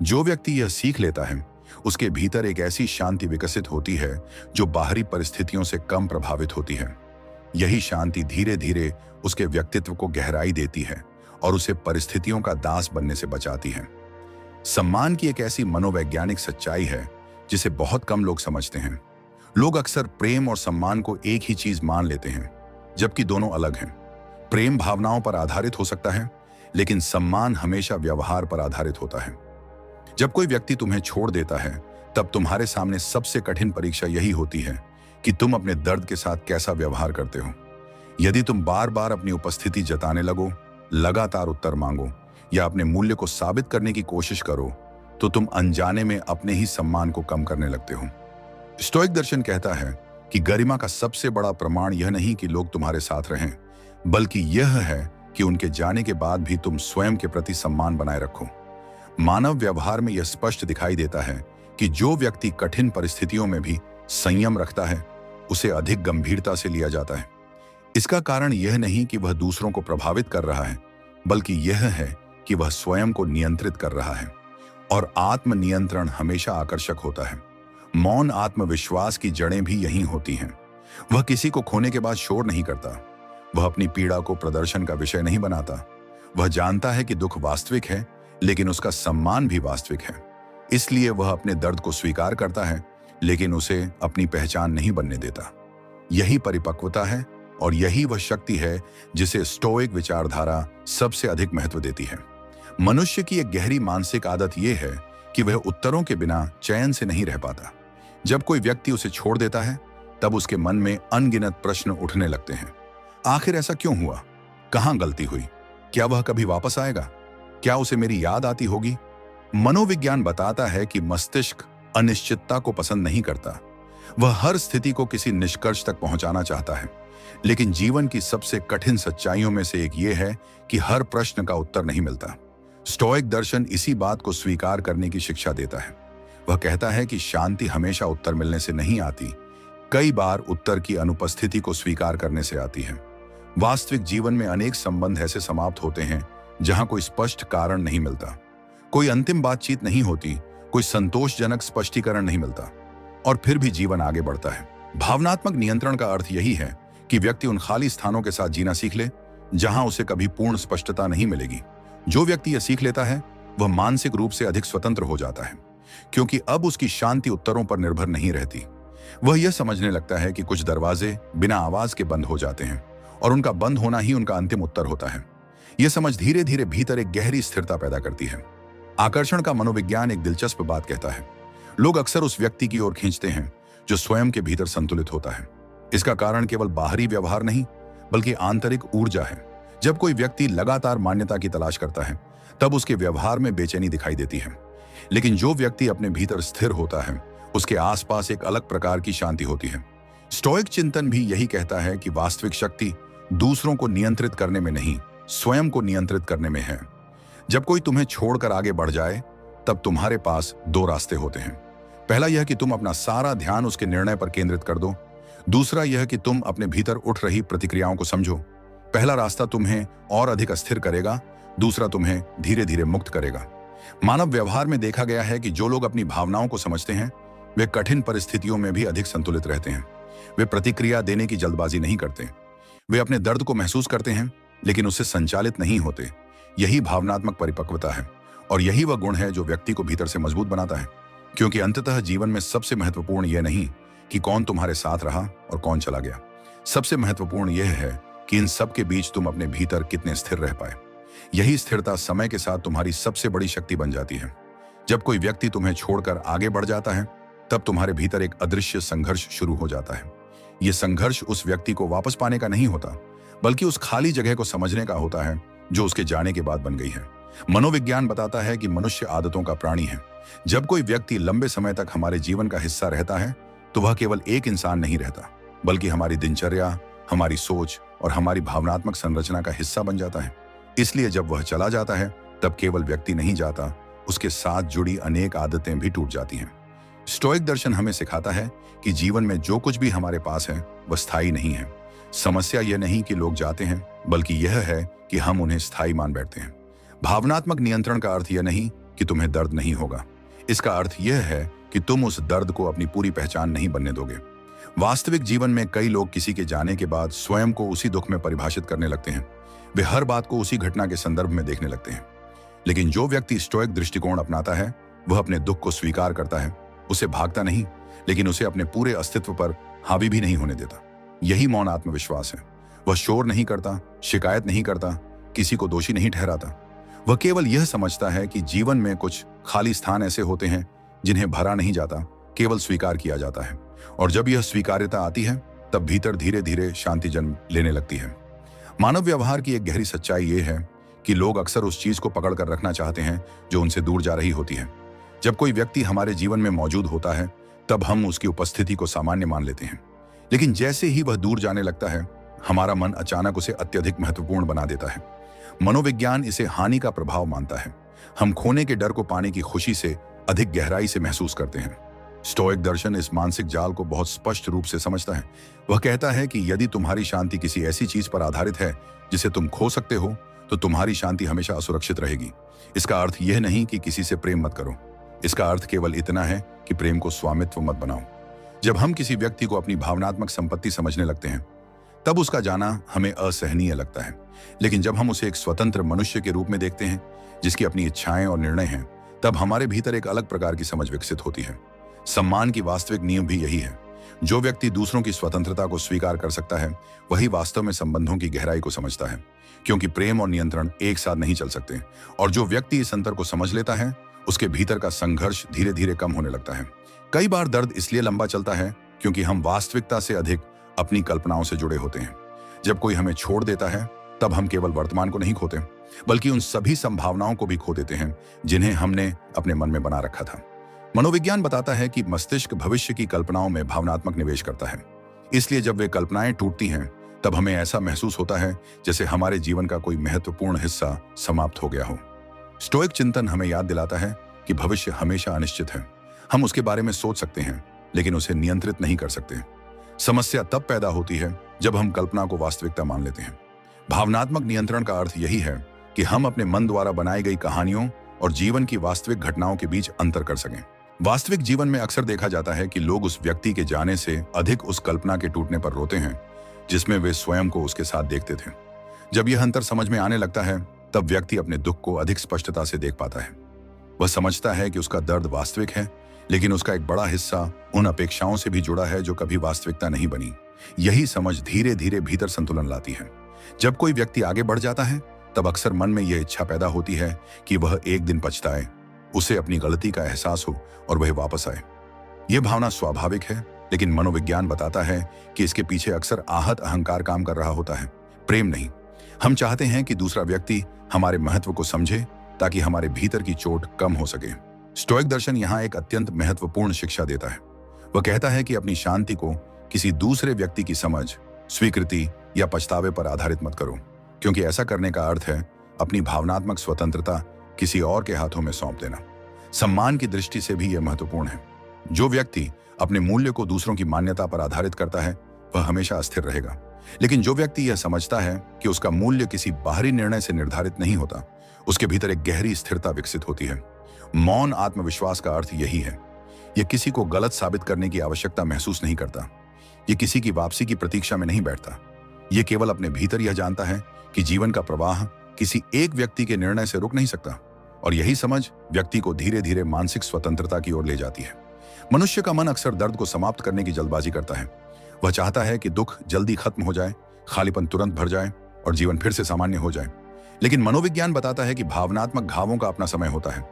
जो व्यक्ति यह सीख लेता है, उसके भीतर एक ऐसी शांति विकसित होती है जो बाहरी परिस्थितियों से कम प्रभावित होती है। यही शांति धीरे धीरे उसके व्यक्तित्व को गहराई देती है और उसे परिस्थितियों का दास बनने से बचाती है। सम्मान की एक ऐसी मनोवैज्ञानिक सच्चाई है जिसे बहुत कम लोग समझते हैं। लोग अक्सर प्रेम और सम्मान को एक ही चीज मान लेते हैं, जबकि दोनों अलग हैं। प्रेम भावनाओं पर आधारित हो सकता है, लेकिन सम्मान हमेशा व्यवहार पर आधारित होता है। जब कोई व्यक्ति तुम्हें छोड़ देता है, तब तुम्हारे सामने सबसे कठिन परीक्षा यही होती है कि तुम अपने दर्द के साथ कैसा व्यवहार करते हो। यदि तुम बार बार अपनी उपस्थिति जताने लगो, लगातार उत्तर मांगो या अपने मूल्य को साबित करने की कोशिश करो, तो तुम अनजाने में अपने ही सम्मान को कम करने लगते हो। स्टोइक दर्शन कहता है कि गरिमा का सबसे बड़ा प्रमाण यह नहीं कि लोग तुम्हारे साथ रहें, बल्कि यह है कि उनके जाने के बाद भी तुम स्वयं के प्रति सम्मान बनाए रखो। मानव व्यवहार में यह स्पष्ट दिखाई देता है कि जो व्यक्ति कठिन परिस्थितियों में भी संयम रखता है, उसे अधिक गंभीरता से लिया जाता है। इसका कारण यह नहीं कि वह दूसरों को प्रभावित कर रहा है, बल्कि यह है कि वह स्वयं को नियंत्रित कर रहा है। और आत्मनियंत्रण हमेशा आकर्षक होता है। मौन आत्मविश्वास की जड़ें भी यहीं होती हैं। वह किसी को खोने के बाद शोर नहीं करता। वह अपनी पीड़ा को प्रदर्शन का विषय नहीं बनाता। वह जानता है कि दुख वास्तविक है, लेकिन उसका सम्मान भी वास्तविक है। इसलिए वह अपने दर्द को स्वीकार करता है, लेकिन उसे अपनी पहचान नहीं बनने देता। यही परिपक्वता है और यही वह शक्ति है जिसे स्टोइक विचारधारा सबसे अधिक महत्व देती है। मनुष्य की एक गहरी मानसिक आदत यह है कि वह उत्तरों के बिना चैन से नहीं रह पाता। जब कोई व्यक्ति उसे छोड़ देता है, तब उसके मन में अनगिनत प्रश्न उठने लगते हैं। आखिर ऐसा क्यों हुआ? कहां गलती हुई? क्या वह कभी वापस आएगा? क्या उसे मेरी याद आती होगी? मनोविज्ञान बताता है कि मस्तिष्क अनिश्चितता को पसंद नहीं करता। वह हर स्थिति को किसी निष्कर्ष तक पहुंचाना चाहता है। लेकिन जीवन की सबसे कठिन सच्चाइयों में से एक यह है कि हर प्रश्न का उत्तर नहीं मिलता। स्टोइक दर्शन इसी बात को स्वीकार करने की शिक्षा देता है। वह कहता है कि शांति हमेशा उत्तर मिलने से नहीं आती, कई बार उत्तर की अनुपस्थिति को स्वीकार करने से आती है। वास्तविक जीवन में अनेक संबंध ऐसे समाप्त होते हैं जहां कोई स्पष्ट कारण नहीं मिलता, कोई अंतिम बातचीत नहीं होती, कोई संतोषजनक स्पष्टीकरण नहीं मिलता, और फिर भी जीवन आगे बढ़ता है। भावनात्मक नियंत्रण का अर्थ यही है कि व्यक्ति उन खाली स्थानों के साथ जीना सीख ले जहां उसे कभी पूर्ण स्पष्टता नहीं मिलेगी। जो व्यक्ति यह सीख लेता है, वह मानसिक रूप से अधिक स्वतंत्र हो जाता है, क्योंकि अब उसकी शांति उत्तरों पर निर्भर नहीं रहती। वह यह समझने लगता है कि कुछ दरवाजे बिना आवाज के बंद हो जाते हैं और उनका बंद होना ही उनका अंतिम उत्तर होता है। यह समझ धीरे धीरे भीतर एक गहरी स्थिरता पैदा करती है। आकर्षण का मनोविज्ञान एक दिलचस्प बात कहता है। लोग अक्सर उस व्यक्ति की ओर खींचते हैं जो स्वयं के भीतर संतुलित होता है। इसका कारण केवल बाहरी व्यवहार नहीं, बल्कि आंतरिक ऊर्जा है। जब कोई व्यक्ति लगातार मान्यता की तलाश करता है, तब उसके व्यवहार में बेचैनी दिखाई देती है। लेकिन जो व्यक्ति अपने भीतर स्थिर होता है, उसके आसपास एक अलग प्रकार की शांति होती है। स्टोइक चिंतन भी यही कहता है कि वास्तविक शक्ति दूसरों को नियंत्रित करने में नहीं, स्वयं को नियंत्रित करने में है। जब कोई तुम्हें छोड़कर आगे बढ़ जाए, तब तुम्हारे पास दो रास्ते होते हैं। पहला यह कि तुम अपना सारा ध्यान उसके निर्णय पर केंद्रित कर दो। दूसरा यह कि तुम अपने भीतर उठ रही प्रतिक्रियाओं को समझो। पहला रास्ता तुम्हें और अधिक अस्थिर करेगा, दूसरा तुम्हें धीरे धीरे मुक्त करेगा। मानव व्यवहार में देखा गया है कि जो लोग अपनी भावनाओं को समझते हैं, वे कठिन परिस्थितियों में भी अधिक संतुलित रहते हैं। वे प्रतिक्रिया देने की जल्दबाजी नहीं करते। वे अपने दर्द को महसूस करते हैं, लेकिन उससे संचालित नहीं होते। यही भावनात्मक परिपक्वता है, और यही वह गुण है जो व्यक्ति को भीतर से मजबूत बनाता है। क्योंकि अंततः जीवन में सबसे महत्वपूर्ण यह नहीं कि कौन तुम्हारे साथ रहा और कौन चला गया, सबसे महत्वपूर्ण यह है कि इन सब के बीच तुम अपने भीतर कितने स्थिर रह पाए। यही स्थिरता समय के साथ तुम्हारी सबसे बड़ी शक्ति बन जाती है। जब कोई व्यक्ति तुम्हें छोड़कर आगे बढ़ जाता है, तब तुम्हारे भीतर एक अदृश्य संघर्ष शुरू हो जाता है। यह संघर्ष उस व्यक्ति को वापस पाने का नहीं होता, बल्कि उस खाली जगह को समझने का होता है जो उसके जाने के बाद बन गई है। मनोविज्ञान बताता है कि मनुष्य आदतों का प्राणी है। जब कोई व्यक्ति लंबे समय तक हमारे जीवन का हिस्सा रहता है, तो वह केवल एक इंसान नहीं रहता, बल्कि हमारी दिनचर्या, हमारी सोच और हमारी भावनात्मक संरचना का हिस्सा बन जाता है। इसलिए जब वह चला जाता है, तब केवल व्यक्ति नहीं जाता, उसके साथ जुड़ी अनेक आदतें भी टूट जाती हैं। स्टोइक दर्शन हमें सिखाता है कि जीवन में जो कुछ भी हमारे पास है वह स्थायी नहीं है। समस्या यह नहीं कि लोग जाते हैं, बल्कि यह है कि हम उन्हें स्थायी मान बैठते हैं। भावनात्मक नियंत्रण का अर्थ यह नहीं कि तुम्हें दर्द नहीं होगा। इसका अर्थ यह है कि तुम उस दर्द को अपनी पूरी पहचान नहीं बनने दोगे। वास्तविक जीवन में कई लोग किसी के जाने के बाद स्वयं को उसी दुख में परिभाषित करने लगते हैं। वे हर बात को उसी घटना के संदर्भ में देखने लगते हैं। लेकिन जो व्यक्ति स्टोइक दृष्टिकोण अपनाता है, वह अपने दुख को स्वीकार करता है, उसे भागता नहीं, लेकिन उसे अपने पूरे अस्तित्व पर हावी भी नहीं होने देता। यही मौन आत्मविश्वास है। वह शोर नहीं करता, शिकायत नहीं करता, किसी को दोषी नहीं ठहराता। वह केवल यह समझता है कि जीवन में कुछ खाली स्थान ऐसे होते हैं जिन्हें भरा नहीं जाता, केवल स्वीकार किया जाता है। और जब यह स्वीकार्यता आती है, तब भीतर धीरे धीरे शांति जन्म लेने लगती है। मानव व्यवहार की एक गहरी सच्चाई यह है कि लोग अक्सर उस चीज को पकड़ कर रखना चाहते हैं जो उनसे दूर जा रही होती है। जब कोई व्यक्ति हमारे जीवन में मौजूद होता है, तब हम उसकी उपस्थिति को सामान्य मान लेते हैं। लेकिन जैसे ही वह दूर जाने लगता है, हमारा मन अचानक उसे अत्यधिक महत्वपूर्ण बना देता है। मनोविज्ञान इसे हानि का प्रभाव मानता है। हम खोने के डर को पाने की खुशी से अधिक गहराई से महसूस करते हैं। स्टोइक दर्शन इस मानसिक जाल को बहुत स्पष्ट रूप से समझता है। वह कहता है कि यदि तुम्हारी शांति किसी ऐसी चीज पर आधारित है जिसे तुम खो सकते हो, तो तुम्हारी शांति हमेशा असुरक्षित रहेगी। इसका अर्थ यह नहीं कि किसी से प्रेम मत करो। इसका अर्थ केवल इतना है कि प्रेम को स्वामित्व मत बनाओ। जब हम किसी व्यक्ति को अपनी भावनात्मक संपत्ति समझने लगते हैं, तब उसका जाना हमें असहनीय लगता है। लेकिन जब हम उसे एक स्वतंत्र मनुष्य के रूप में देखते हैं, जिसकी अपनी इच्छाएं और निर्णय हैं, तब हमारे भीतर एक अलग प्रकार की समझ विकसित होती है। सम्मान की वास्तविक नियम भी यही है। जो व्यक्ति दूसरों की स्वतंत्रता को स्वीकार कर सकता है, वही वास्तव में संबंधों की गहराई को समझता है, क्योंकि प्रेम और नियंत्रण एक साथ नहीं चल सकते। और जो व्यक्ति इस अंतर को समझ लेता है, उसके भीतर का संघर्ष धीरे धीरे कम होने लगता है। कई बार दर्द इसलिए लंबा चलता है क्योंकि हम वास्तविकता से अधिक अपनी कल्पनाओं से जुड़े होते हैं। जब कोई हमें छोड़ देता है, तब हम केवल वर्तमान को नहीं खोते, बल्कि उन सभी संभावनाओं को भी खो देते हैं जिन्हें हमने अपने मन में बना रखा था। मनोविज्ञान बताता है कि मस्तिष्क भविष्य की कल्पनाओं में भावनात्मक निवेश करता है। इसलिए जब वे कल्पनाएं टूटती हैं, तब हमें ऐसा महसूस होता है जैसे हमारे जीवन का कोई महत्वपूर्ण हिस्सा समाप्त हो गया हो। स्टोइक चिंतन हमें याद दिलाता है कि भविष्य हमेशा अनिश्चित है। हम उसके बारे में सोच सकते हैं, लेकिन उसे नियंत्रित नहीं कर सकते। समस्या तब पैदा होती है जब हम कल्पना को वास्तविकता मान लेते हैं। भावनात्मक नियंत्रण का अर्थ यही है कि हम अपने मन द्वारा बनाई गई कहानियों और जीवन की वास्तविक घटनाओं के बीच अंतर कर सकें। वास्तविक जीवन में अक्सर देखा जाता है कि लोग उस व्यक्ति के जाने से अधिक उस कल्पना के टूटने पर रोते हैं जिसमें वे स्वयं को उसके साथ देखते थे। जब यह अंतर समझ में आने लगता है, तब व्यक्ति अपने दुख को अधिक स्पष्टता से देख पाता है। वह समझता है कि उसका दर्द वास्तविक है, लेकिन उसका एक बड़ा हिस्सा उन अपेक्षाओं से भी जुड़ा है जो कभी वास्तविकता नहीं बनी। यही समझ धीरे धीरे भीतर संतुलन लाती है। जब कोई व्यक्ति आगे बढ़ जाता है, तब अक्सर मन में यह इच्छा पैदा होती है कि वह एक दिन पछताए, उसे अपनी गलती का एहसास हो और वह वापस आए। यह भावना स्वाभाविक है, लेकिन मनोविज्ञान बताता है कि इसके पीछे अक्सर आहत अहंकार काम कर रहा होता है, प्रेम नहीं। हम चाहते हैं कि दूसरा व्यक्ति हमारे महत्व को समझे ताकि हमारे भीतर की चोट कम हो सके। स्टोइक दर्शन यहाँ एक अत्यंत महत्वपूर्ण शिक्षा देता है। वह कहता है कि अपनी शांति को किसी दूसरे व्यक्ति की समझ, स्वीकृति या पछतावे पर आधारित मत करो, क्योंकि ऐसा करने का अर्थ है अपनी भावनात्मक स्वतंत्रता किसी और के हाथों में सौंप देना। सम्मान की दृष्टि से भी यह महत्वपूर्ण है। जो व्यक्ति अपने मूल्य को दूसरों की मान्यता पर आधारित करता है, वह हमेशा अस्थिर रहेगा। लेकिन जो व्यक्ति यह समझता है कि उसका मूल्य किसी बाहरी निर्णय से निर्धारित नहीं होता, उसके भीतर एक गहरी स्थिरता विकसित होती है। मौन आत्मविश्वास का अर्थ यही है। यह किसी को गलत साबित करने की आवश्यकता महसूस नहीं करता। यह किसी की वापसी की प्रतीक्षा में नहीं बैठता। यह केवल अपने भीतर यह जानता है कि जीवन का प्रवाह किसी एक व्यक्ति के निर्णय से रुक नहीं सकता, और यही समझ व्यक्ति को धीरे धीरे मानसिक स्वतंत्रता की ओर ले जाती है। मनुष्य का मन अक्सर दर्द को समाप्त करने की जल्दबाजी करता है। वह चाहता है कि दुख जल्दी खत्म हो जाए, खालीपन तुरंत भर जाए और जीवन फिर से सामान्य हो जाए। लेकिन मनोविज्ञान बताता है कि भावनात्मक घावों का अपना समय होता है,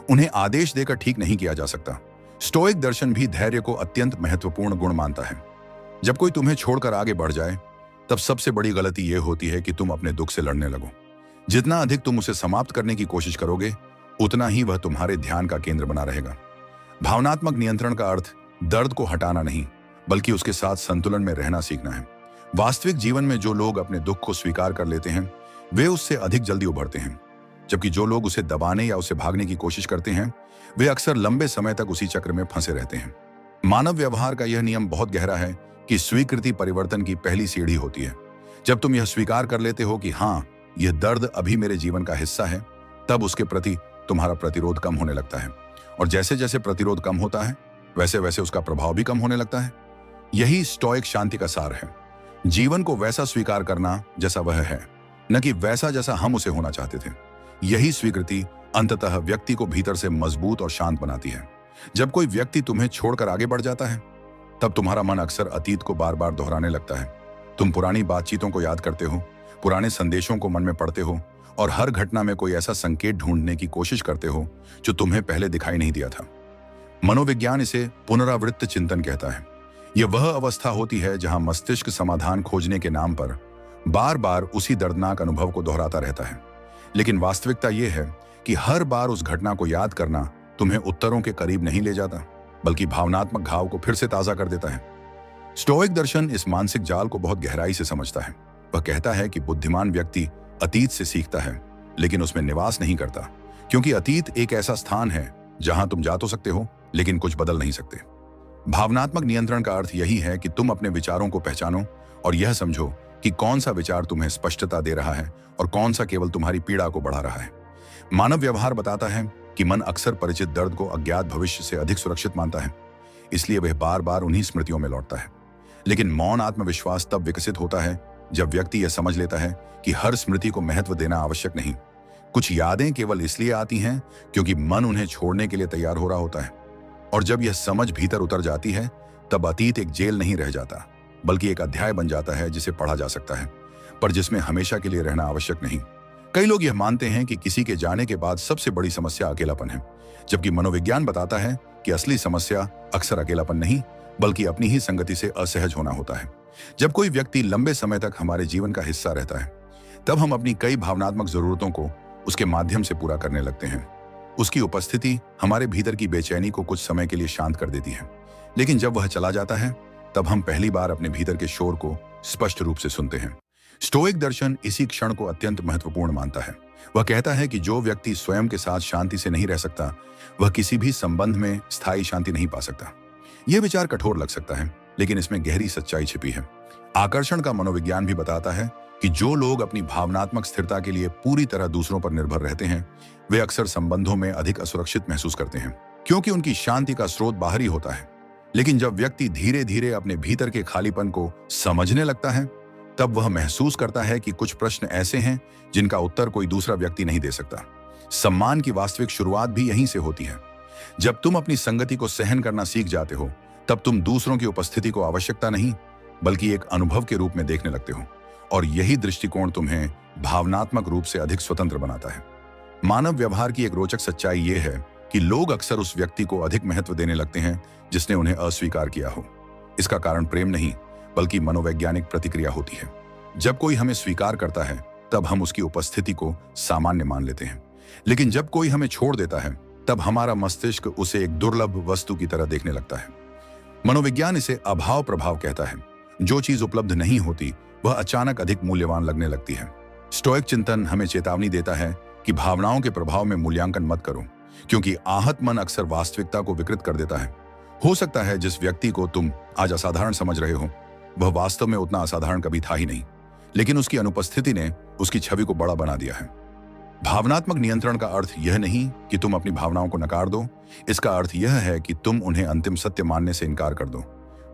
उन्हें आदेश देकर ठीक नहीं किया जा सकता। स्टोइक दर्शन भी धैर्य को अत्यंत महत्वपूर्ण गुण मानता है। जब कोई तुम्हें छोड़कर आगे बढ़ जाए, तब सबसे बड़ी गलती यह होती है कि तुम अपने दुख से लड़ने लगो। जितना अधिक तुम उसे समाप्त करने की कोशिश करोगे, उतना ही वह तुम्हारे ध्यान का केंद्र बना रहेगा। भावनात्मक नियंत्रण का अर्थ दर्द को हटाना नहीं, बल्कि उसके साथ संतुलन में रहना सीखना है। वास्तविक जीवन में जो लोग अपने दुख को स्वीकार कर लेते हैं, वे उससे अधिक जल्दी उभरते हैं, जबकि जो लोग उसे दबाने या उसे भागने की कोशिश करते हैं, वे अक्सर लंबे समय तक उसी चक्र में फंसे रहते हैं। मानव व्यवहार का यह नियम बहुत गहरा है कि स्वीकृति परिवर्तन की पहली सीढ़ी होती है। जब तुम यह स्वीकार कर लेते हो कि हाँ, यह दर्द अभी मेरे जीवन का हिस्सा है, तब उसके प्रति तुम्हारा प्रतिरोध कम होने लगता है। और जैसे जैसे प्रतिरोध कम होता है, वैसे वैसे उसका प्रभाव भी कम होने लगता है। यही स्टोइक शांति का सार है। जीवन को वैसा स्वीकार करना जैसा वह है, न कि वैसा जैसा हम उसे होना चाहते थे। यही स्वीकृति अंततः व्यक्ति को भीतर से मजबूत और शांत बनाती है। जब कोई व्यक्ति तुम्हें छोड़कर आगे बढ़ जाता है, तब तुम्हारा मन अक्सर अतीत को बार बार दोहराने लगता है। तुम पुरानी बातचीतों को याद करते हो, पुराने संदेशों को मन में पढ़ते हो और हर घटना में कोई ऐसा संकेत ढूंढने की कोशिश करते हो जो तुम्हें पहले दिखाई नहीं दिया था। मनोविज्ञान इसे पुनरावृत्त चिंतन कहता है। यह वह अवस्था होती है जहां मस्तिष्क समाधान खोजने के नाम पर बार बार उसी दर्दनाक अनुभव को दोहराता रहता है। लेकिन वास्तविकता यह है कि हर बार उस घटना को याद करना तुम्हें उत्तरों के करीब नहीं ले जाता, बल्कि भावनात्मक घाव को फिर से ताजा कर देता है। स्टोइक दर्शन इस मानसिक जाल को बहुत गहराई से समझता है। वह कहता है कि बुद्धिमान व्यक्ति अतीत से सीखता है, लेकिन उसमें निवास नहीं करता, क्योंकि अतीत एक ऐसा स्थान है जहां तुम जा तो सकते हो, लेकिन कुछ बदल नहीं सकते। भावनात्मक नियंत्रण का अर्थ यही है कि तुम अपने विचारों को पहचानो और यह समझो कि कौन सा विचार तुम्हें स्पष्टता दे रहा है और कौन सा केवल तुम्हारी पीड़ा को बढ़ा रहा है। मानव व्यवहार बताता है कि मन अक्सर परिचित दर्द को अज्ञात भविष्य से अधिक सुरक्षित मानता है, इसलिए वह बार बार उन्हीं स्मृतियों में लौटता है। लेकिन मौन आत्मविश्वास तब विकसित होता है जब व्यक्ति यह समझ लेता है कि हर स्मृति को महत्व देना आवश्यक नहीं। कुछ यादें केवल इसलिए आती हैं क्योंकि मन उन्हें छोड़ने के लिए तैयार हो रहा होता है। और जब यह समझ भीतर उतर जाती है, तब अतीत एक जेल नहीं रह जाता, बल्कि एक अध्याय बन जाता है जिसे पढ़ा जा सकता है, पर जिसमें हमेशा के लिए रहना आवश्यक नहीं। कई लोग यह मानते हैं कि किसी के जाने के बाद सबसे बड़ी समस्या अकेलापन है, जबकि मनोविज्ञान बताता है कि असली समस्या अक्सर अकेलापन नहीं, बल्कि अपनी ही संगति से असहज होना होता है। जब कोई व्यक्ति लंबे समय तक हमारे जीवन का हिस्सा रहता है, तब हम अपनी कई भावनात्मक जरूरतों को उसके माध्यम से पूरा करने लगते हैं। उसकी उपस्थिति हमारे भीतर की बेचैनी को कुछ समय के लिए शांत कर देती है, लेकिन जब वह चला जाता है, तब हम पहली बार अपने भीतर के शोर को स्पष्ट रूप से सुनते हैं। स्टोइक दर्शन इसी क्षण को अत्यंत महत्वपूर्ण मानता है। वह कहता है कि जो व्यक्ति स्वयं के साथ शांति से नहीं रह सकता, वह किसी भी संबंध में स्थायी शांति नहीं पा सकता। यह विचार कठोर लग सकता है, लेकिन इसमें गहरी सच्चाई छिपी है। आकर्षण का मनोविज्ञान भी बताता है कि जो लोग अपनी भावनात्मक स्थिरता के लिए पूरी तरह दूसरों पर निर्भर रहते हैं, वे अक्सर संबंधों में अधिक असुरक्षित महसूस करते हैं, क्योंकि उनकी शांति का स्रोत बाहरी होता है। लेकिन जब व्यक्ति धीरे धीरे अपने भीतर के खालीपन को समझने लगता है, तब वह महसूस करता है कि कुछ प्रश्न ऐसे हैं जिनका उत्तर कोई दूसरा व्यक्ति नहीं दे सकता। सम्मान की वास्तविक शुरुआत भी यहीं से होती है। जब तुम अपनी संगति को सहन करना सीख जाते हो, तब तुम दूसरों की उपस्थिति को आवश्यकता नहीं, बल्कि एक अनुभव के रूप में देखने लगते हो, और यही दृष्टिकोण तुम्हें भावनात्मक रूप से अधिक स्वतंत्र बनाता है। मानव व्यवहार की एक रोचक सच्चाई यह है कि लोग अक्सर उस व्यक्ति को अधिक महत्व देने लगते हैं जिसने उन्हें अस्वीकार किया हो। इसका कारण प्रेम नहीं, बल्कि मनोवैज्ञानिक प्रतिक्रिया होती है। जब कोई हमें स्वीकार करता है, तब हम उसकी उपस्थिति को सामान्य मान लेते हैं, लेकिन जब कोई हमें छोड़ देता है, तब हमारा मस्तिष्क उसे एक दुर्लभ वस्तु की तरह देखने लगता है। मनोविज्ञान इसे अभाव प्रभाव कहता है। जो चीज उपलब्ध नहीं होती, वह अचानक अधिक मूल्यवान लगने लगती है। स्टोइक चिंतन हमें चेतावनी देता है कि भावनाओं के प्रभाव में मूल्यांकन मत करो, क्योंकि आहत मन अक्सर वास्तविकता को विकृत कर देता है। हो सकता है जिस व्यक्ति को तुम आज असाधारण समझ रहे हो, वह वास्तव में उतना असाधारण कभी था ही नहीं, लेकिन उसकी अनुपस्थिति ने उसकी छवि को बड़ा बना दिया है। भावनात्मक नियंत्रण का अर्थ यह नहीं कि तुम अपनी भावनाओं को नकार दो। इसका अर्थ यह है कि तुम उन्हें अंतिम सत्य मानने से इनकार कर दो।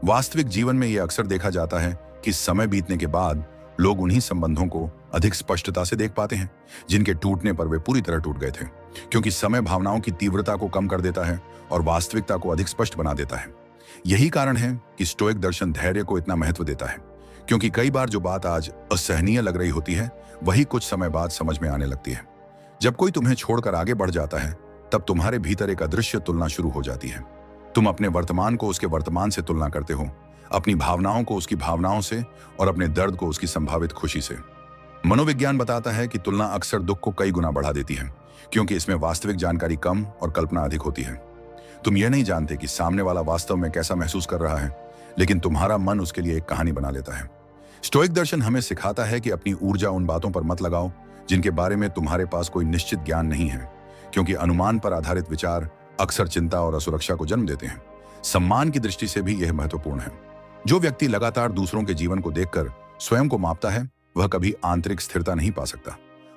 वास्तविक जीवन में यह अक्सर देखा जाता है कि समय बीतने के बाद लोग उन्हीं संबंधों को अधिक स्पष्टता से देख पाते हैं जिनके टूटने पर वे पूरी तरह टूट गए थे, क्योंकि समय भावनाओं की तीव्रता को कम कर देता है और वास्तविकता को अधिक स्पष्ट बना देता है। यही कारण है कि स्टोइक दर्शन धैर्य को इतना महत्व देता है, क्योंकि कई बार जो बात आज असहनीय लग रही होती है वही कुछ समय बाद समझ में आने लगती है। जब कोई तुम्हें छोड़कर आगे बढ़ जाता है तब तुम्हारे भीतर एक अदृश्य तुलना शुरू हो जाती है। तुम अपने वर्तमान को उसके वर्तमान से तुलना करते हो, अपनी भावनाओं को उसकी भावनाओं से और अपने दर्द को उसकी संभावित खुशी से। मनोविज्ञान बताता है कि तुलना अक्सर दुख को कई गुना बढ़ा देती है, क्योंकि इसमें वास्तविक जानकारी कम और कल्पना अधिक होती है। तुम यह नहीं जानते कि सामने वाला वास्तव में कैसा महसूस कर रहा है, लेकिन तुम्हारा मन उसके लिए एक कहानी बना लेता है। स्टोइक दर्शन हमें सिखाता है कि अपनी ऊर्जा उन बातों पर मत लगाओ जिनके बारे में तुम्हारे पास कोई निश्चित ज्ञान नहीं है, क्योंकि अनुमान पर आधारित विचार अक्सर चिंता और असुरक्षा को जन्म देते हैं। सम्मान की दृष्टि से भी यह महत्वपूर्ण है। जो व्यक्ति लगातार दूसरों के जीवन को देखकर स्वयं को मापता है वह कभी आंतरिक स्थिरता नहीं पा सकता।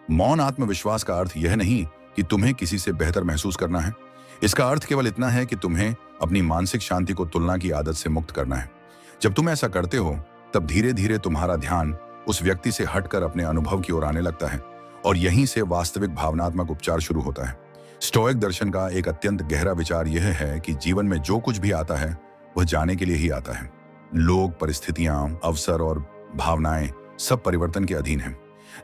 मौन आत्मविश्वास का अर्थ यह नहीं कि तुम्हें किसी से बेहतर महसूस करना है। इसका अर्थ केवल इतना है कि तुम्हें अपनी मानसिक शांति को तुलना की आदत से मुक्त करना है। जब तुम ऐसा करते हो तब धीरे धीरे तुम्हारा ध्यान उस व्यक्ति से हटकर अपने अनुभव की ओर आने लगता है और यहीं से वास्तविक भावनात्मक उपचार शुरू होता है। स्टोइक दर्शन का एक अत्यंत गहरा विचार यह है कि जीवन में जो कुछ भी आता है वह जाने के लिए ही आता है। लोग, परिस्थितियां, अवसर और भावनाएं सब परिवर्तन के अधीन हैं,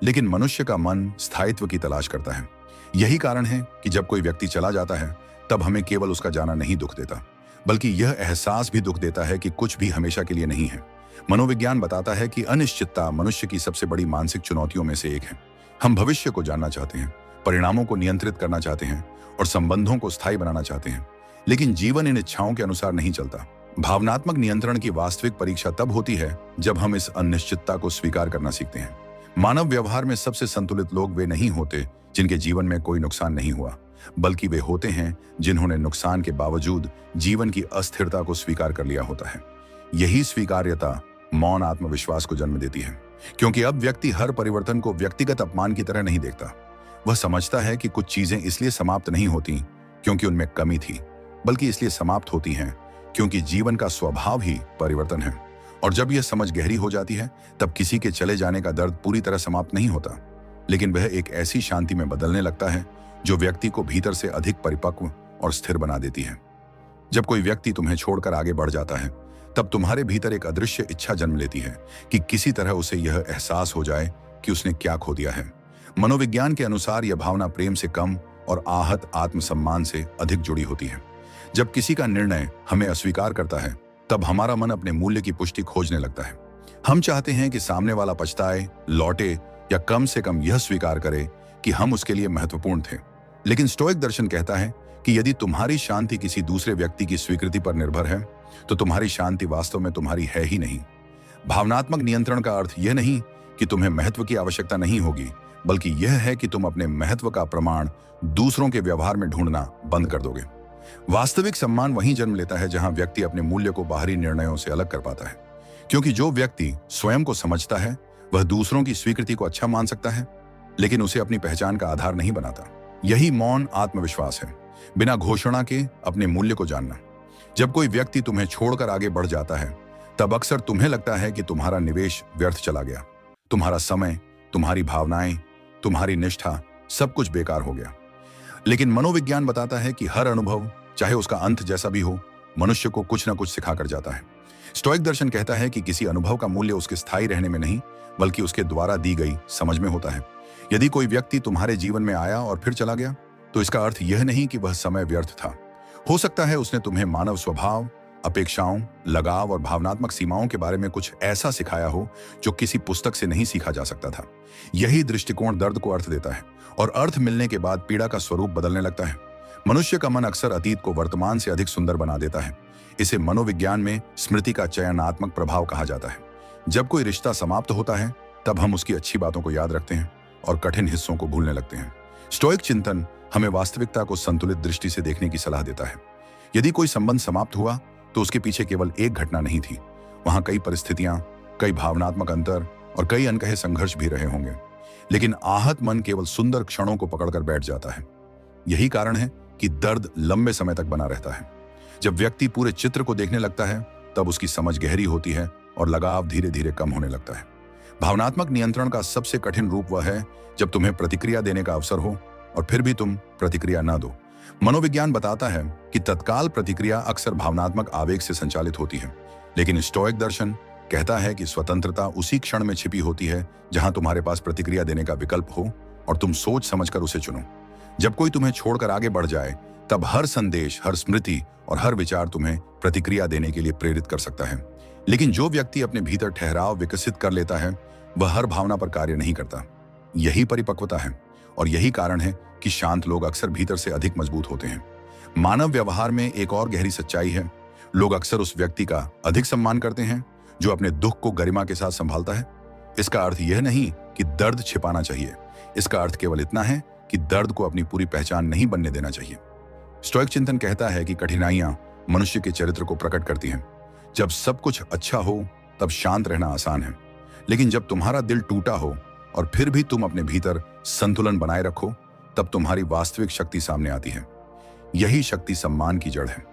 लेकिन मनुष्य का मन स्थायित्व की तलाश करता है। यही कारण है कि जब कोई व्यक्ति चला जाता है तब हमें केवल उसका जाना नहीं दुख देता, बल्कि यह एहसास भी दुख देता है कि कुछ भी हमेशा के लिए नहीं है। मनोविज्ञान बताता है कि अनिश्चितता मनुष्य की सबसे बड़ी मानसिक चुनौतियों में से एक है। हम भविष्य को जानना चाहते हैं, परिणामों को नियंत्रित करना चाहते हैं और संबंधों को स्थायी बनाना चाहते हैं, लेकिन जीवन इन इच्छाओं के अनुसार नहीं चलता। भावनात्मक नियंत्रण की वास्तविक परीक्षा तब होती है जब हम इस अनिश्चितता को स्वीकार करना सीखते हैं। मानव व्यवहार में सबसे संतुलित लोग वे नहीं होते जिनके जीवन में कोई नुकसान नहीं हुआ, बल्कि वे होते हैं जिन्होंने नुकसान के बावजूद जीवन की अस्थिरता को स्वीकार कर लिया होता है। यही स्वीकार्यता मौन आत्मविश्वास को जन्म देती है, क्योंकि अब व्यक्ति हर परिवर्तन को व्यक्तिगत अपमान की तरह नहीं देखता। वह समझता है कि कुछ चीजें इसलिए समाप्त नहीं होती क्योंकि उनमें कमी थी, बल्कि इसलिए समाप्त होती हैं क्योंकि जीवन का स्वभाव ही परिवर्तन है। और जब यह समझ गहरी हो जाती है तब किसी के चले जाने का दर्द पूरी तरह समाप्त नहीं होता, लेकिन वह एक ऐसी शांति में बदलने लगता है जो व्यक्ति को भीतर से अधिक परिपक्व और स्थिर बना देती है। जब कोई व्यक्ति तुम्हें छोड़कर आगे बढ़ जाता है तब तुम्हारे भीतर एक अदृश्य इच्छा जन्म लेती है कि किसी तरह उसे यह एहसास हो जाए कि उसने क्या खो दिया है। मनोविज्ञान के अनुसार यह भावना प्रेम से कम और आहत आत्मसम्मान से अधिक जुड़ी होती है। जब किसी का निर्णय हमें अस्वीकार करता है तब हमारा मन अपने मूल्य की पुष्टि खोजने लगता है। हम चाहते हैं कि सामने वाला पछताए, लौटे या कम से कम यह स्वीकार करे कि हम उसके लिए महत्वपूर्ण थे। लेकिन स्टोइक दर्शन कहता है कि यदि तुम्हारी शांति किसी दूसरे व्यक्ति की स्वीकृति पर निर्भर है तो तुम्हारी शांति वास्तव में तुम्हारी है ही नहीं। भावनात्मक नियंत्रण का अर्थ यह नहीं कि तुम्हें महत्व की आवश्यकता नहीं होगी, बल्कि यह है कि तुम अपने महत्व का प्रमाण दूसरों के व्यवहार में ढूंढना बंद कर दोगे। वास्तविक सम्मान वहीं जन्म लेता है जहां व्यक्ति अपने मूल्य को बाहरी निर्णयों से अलग कर पाता है, क्योंकि जो व्यक्ति स्वयं को समझता है वह दूसरों की स्वीकृति को अच्छा मान सकता है, लेकिन उसे अपनी पहचान का आधार नहीं बनाता। यही मौन आत्मविश्वास है, बिना घोषणा के अपने मूल्य को जानना। जब कोई व्यक्ति तुम्हें छोड़कर आगे बढ़ जाता है तब अक्सर तुम्हें लगता है कि तुम्हारा निवेश व्यर्थ चला गया, तुम्हारा समय, तुम्हारी भावनाएं, तुम्हारी निष्ठा, सब कुछ बेकार हो गया। लेकिन मनोविज्ञान बताता है कि हर अनुभव, चाहे उसका अंत जैसा भी हो, मनुष्य को कुछ न कुछ सिखा कर जाता है। स्टोइक दर्शन कहता है कि किसी अनुभव का मूल्य उसके स्थायी रहने में नहीं, बल्कि उसके द्वारा दी गई समझ में होता है। यदि कोई व्यक्ति तुम्हारे जीवन में आया और फिर चला गया तो इसका अर्थ यह नहीं कि वह समय व्यर्थ था। हो सकता है उसने तुम्हें मानव स्वभाव, अपेक्षाओं, लगाव और भावनात्मक सीमाओं के बारे में कुछ ऐसा सिखाया हो जो किसी पुस्तक से नहीं सीखा जा सकता था। यही दृष्टिकोण दर्द को अर्थ देता है, और अर्थ मिलने के बाद पीड़ा का स्वरूप बदलने लगता है। मनुष्य का मन अक्सर अतीत को वर्तमान से अधिक सुंदर बना देता है। इसे मनोविज्ञान में स्मृति का चयनात्मक प्रभाव कहा जाता है। जब कोई रिश्ता समाप्त होता है तब हम उसकी अच्छी बातों को याद रखते हैं और कठिन हिस्सों को भूलने लगते हैं। स्टोइक चिंतन हमें वास्तविकता को संतुलित दृष्टि से देखने की सलाह देता है। यदि कोई संबंध समाप्त हुआ तो उसके पीछे केवल एक घटना नहीं थी, वहां कई परिस्थितियां, कई भावनात्मक अंतर और कई अनकहे संघर्ष भी रहे होंगे। लेकिन आहत मन केवल सुंदर क्षणों को पकड़कर बैठ जाता है। यही कारण है कि दर्द लंबे समय तक बना रहता है। जब व्यक्ति पूरे चित्र को देखने लगता है तब उसकी समझ गहरी होती है और लगाव धीरे धीरे कम होने लगता है। भावनात्मक नियंत्रण का सबसे कठिन रूप वह है जब तुम्हें प्रतिक्रिया देने का अवसर हो और फिर भी तुम प्रतिक्रिया न दो। मनोविज्ञान बताता है कि तत्काल प्रतिक्रिया अक्सर भावनात्मक आवेग से संचालित होती है, लेकिन स्टोइक दर्शन कहता है कि स्वतंत्रता उसी क्षण में छिपी होती है जहां तुम्हारे पास प्रतिक्रिया देने का विकल्प हो और तुम सोच समझकर उसे चुनो। जब कोई तुम्हें छोड़कर आगे बढ़ जाए, तब हर संदेश, हर स्मृति और हर विचार तुम्हें प्रतिक्रिया देने के लिए प्रेरित कर सकता है। लेकिन जो व्यक्ति अपने भीतर ठहराव विकसित कर लेता है, वह हर भावना पर कार्य नहीं करता। यही परिपक्वता है और यही कारण है कि शांत लोग अक्सर भीतर से अधिक मजबूत होते हैं। मानव व्यवहार में एक और गहरी सच्चाई है। लोग अक्सर उस व्यक्ति का अधिक सम्मान करते हैं जो अपने दुख को गरिमा के साथ संभालता है। इसका अर्थ यह नहीं कि दर्द छिपाना चाहिए, इसका अर्थ केवल इतना है कि दर्द को अपनी पूरी पहचान नहीं बनने देना चाहिए। स्टोइक चिंतन कहता है कि कठिनाइयां मनुष्य के चरित्र को प्रकट करती हैं। जब सब कुछ अच्छा हो तब शांत रहना आसान है, लेकिन जब तुम्हारा दिल टूटा हो और फिर भी तुम अपने भीतर संतुलन बनाए रखो, तब तुम्हारी वास्तविक शक्ति सामने आती है। यही शक्ति सम्मान की जड़ है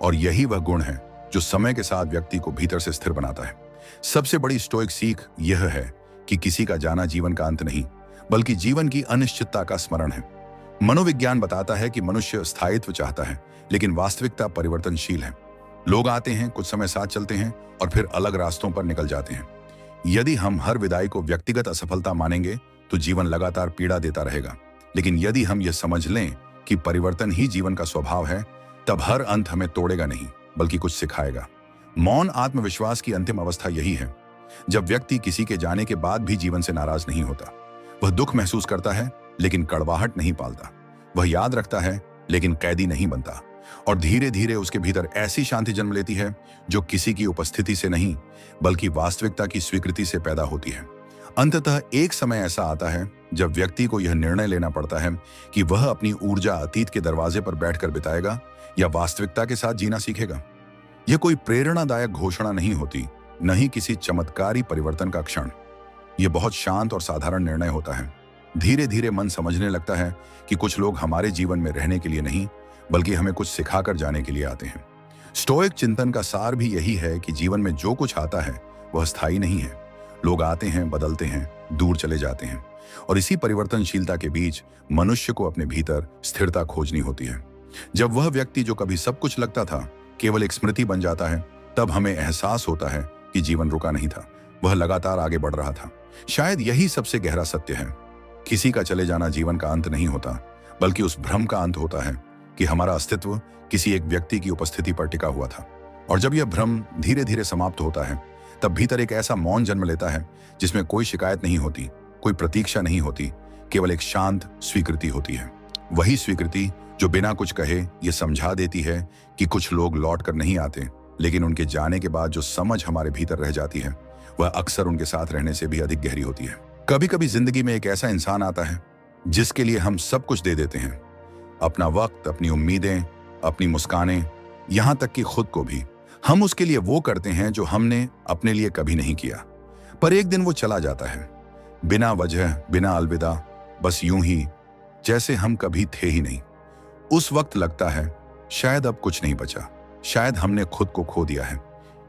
और यही वह गुण है जो समय के साथ व्यक्ति को भीतर से स्थिर बनाता है। सबसे बड़ी स्टोइक सीख यह है कि किसी का जाना जीवन का अंत नहीं, बल्कि जीवन की अनिश्चितता का स्मरण है। मनोविज्ञान बताता है कि मनुष्य स्थायित्व चाहता है, लेकिन वास्तविकता परिवर्तनशील है। लोग आते हैं, कुछ समय साथ चलते हैं और फिर अलग रास्तों पर निकल जाते हैं। यदि हम हर विदाई को व्यक्तिगत असफलता मानेंगे तो जीवन लगातार पीड़ा देता रहेगा, लेकिन यदि हम यह समझ लें कि परिवर्तन ही जीवन का स्वभाव है, तब हर अंत हमें तोड़ेगा नहीं, बल्कि कुछ सिखाएगा। मौन आत्मविश्वास की अंतिम अवस्था यही है, जब व्यक्ति किसी के जाने के बाद भी जीवन से नाराज नहीं होता। वह दुख महसूस करता है लेकिन कड़वाहट नहीं पालता। वह याद रखता है लेकिन कैदी नहीं बनता। और धीरे धीरे उसके भीतर ऐसी शांति जन्म लेती है जो किसी की उपस्थिति से नहीं, बल्कि वास्तविकता की स्वीकृति से पैदा होती है। अंततः एक समय ऐसा आता है जब व्यक्ति को यह निर्णय लेना पड़ता है कि वह अपनी ऊर्जा अतीत के दरवाजे पर बैठकर बिताएगा या वास्तविकता के साथ जीना सीखेगा। यह कोई प्रेरणादायक घोषणा नहीं होती, न ही किसी चमत्कारी परिवर्तन का क्षण। यह बहुत शांत और साधारण निर्णय होता है। धीरे धीरे मन समझने लगता है कि कुछ लोग हमारे जीवन में रहने के लिए नहीं, बल्कि हमें कुछ सिखाकर जाने के लिए आते हैं। स्टोइक चिंतन का सार भी यही है कि जीवन में जो कुछ आता है वह स्थायी नहीं है। लोग आते हैं, बदलते हैं, दूर चले जाते हैं, और इसी परिवर्तनशीलता के बीच मनुष्य को अपने भीतर स्थिरता खोजनी होती है। जब वह व्यक्ति जो कभी सब कुछ लगता था केवल एक स्मृति बन जाता है, तब हमें एहसास होता है कि जीवन रुका नहीं था, वह लगातार आगे बढ़ रहा था। शायद यही सबसे गहरा सत्य है। किसी का चले जाना जीवन का अंत नहीं होता, बल्कि उस भ्रम का अंत होता है कि हमारा अस्तित्व किसी एक व्यक्ति की उपस्थिति पर टिका हुआ था। और जब यह भ्रम धीरे धीरे समाप्त होता है, तब भीतर एक ऐसा मौन जन्म लेता है जिसमें कोई शिकायत नहीं होती, कोई प्रतीक्षा नहीं होती, केवल एक शांत स्वीकृति होती है। वही स्वीकृति जो बिना कुछ कहे ये समझा देती है कि कुछ लोग लौट कर नहीं आते, लेकिन उनके जाने के बाद जो समझ हमारे भीतर रह जाती है वह अक्सर उनके साथ रहने से भी अधिक गहरी होती है। कभी कभी जिंदगी में एक ऐसा इंसान आता है जिसके लिए हम सब कुछ दे देते हैं, अपना वक्त, अपनी उम्मीदें, अपनी मुस्कानें, यहाँ तक कि खुद को भी। हम उसके लिए वो करते हैं जो हमने अपने लिए कभी नहीं किया। पर एक दिन वो चला जाता है, बिना वजह, बिना अलविदा, बस यूं ही जैसे हम कभी थे ही नहीं। उस वक्त लगता है शायद अब कुछ नहीं बचा, शायद हमने खुद को खो दिया है।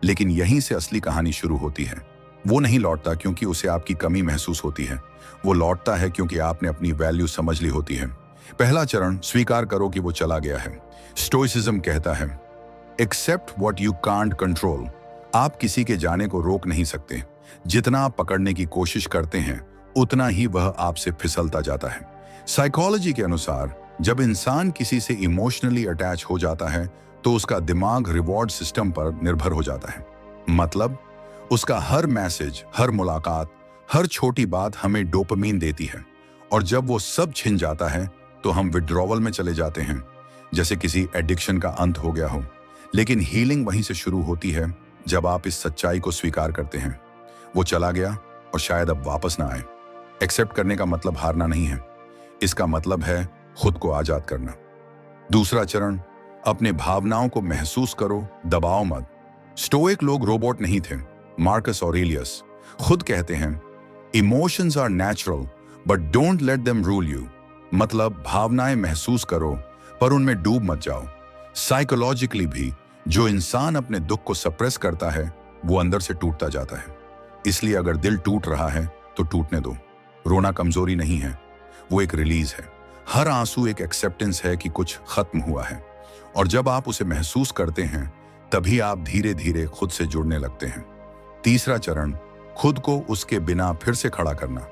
लेकिन यहीं से असली कहानी शुरू होती है। वो नहीं लौटता क्योंकि उसे आपकी कमी महसूस होती है, वो लौटता है क्योंकि आपने अपनी वैल्यू समझ ली होती है। पहला चरण, स्वीकार करो कि वो चला गया है। स्टोइसिज्म कहता है, accept what you can't control. आप किसी के जाने को रोक नहीं सकते। जितना आप पकड़ने की कोशिश करते हैं, उतना ही वह आपसे फिसलता जाता है। साइकोलॉजी के अनुसार जब इंसान किसी से इमोशनली अटैच हो जाता है तो उसका दिमाग रिवॉर्ड सिस्टम पर निर्भर हो जाता है। मतलब उसका हर मैसेज, हर मुलाकात, हर छोटी बात हमें डोपामीन देती है, और जब वो सब छिन जाता है तो हम विड्रॉवल में चले जाते हैं, जैसे किसी एडिक्शन का अंत हो गया हो। लेकिन हीलिंग वहीं से शुरू होती है जब आप इस सच्चाई को स्वीकार करते हैं, वो चला गया और शायद अब वापस ना आए। एक्सेप्ट करने का मतलब हारना नहीं है, इसका मतलब है खुद को आजाद करना। दूसरा चरण, अपने भावनाओं को महसूस करो, दबाओ मत। स्टोइक लोग रोबोट नहीं थे। मार्कस ऑरेलियस खुद कहते हैं, emotions are natural but don't let them rule you. मतलब भावनाएं महसूस करो पर उनमें डूब मत जाओ। साइकोलॉजिकली भी जो इंसान अपने दुख को सप्रेस करता है वो अंदर से टूटता जाता है। इसलिए अगर दिल टूट रहा है तो टूटने दो। रोना कमजोरी नहीं है, वो एक रिलीज है। हर आंसू एक एक्सेप्टेंस है कि कुछ खत्म हुआ है, और जब आप उसे महसूस करते हैं तभी आप धीरे धीरे खुद से जुड़ने लगते हैं। तीसरा चरण, खुद को उसके बिना फिर से खड़ा करना।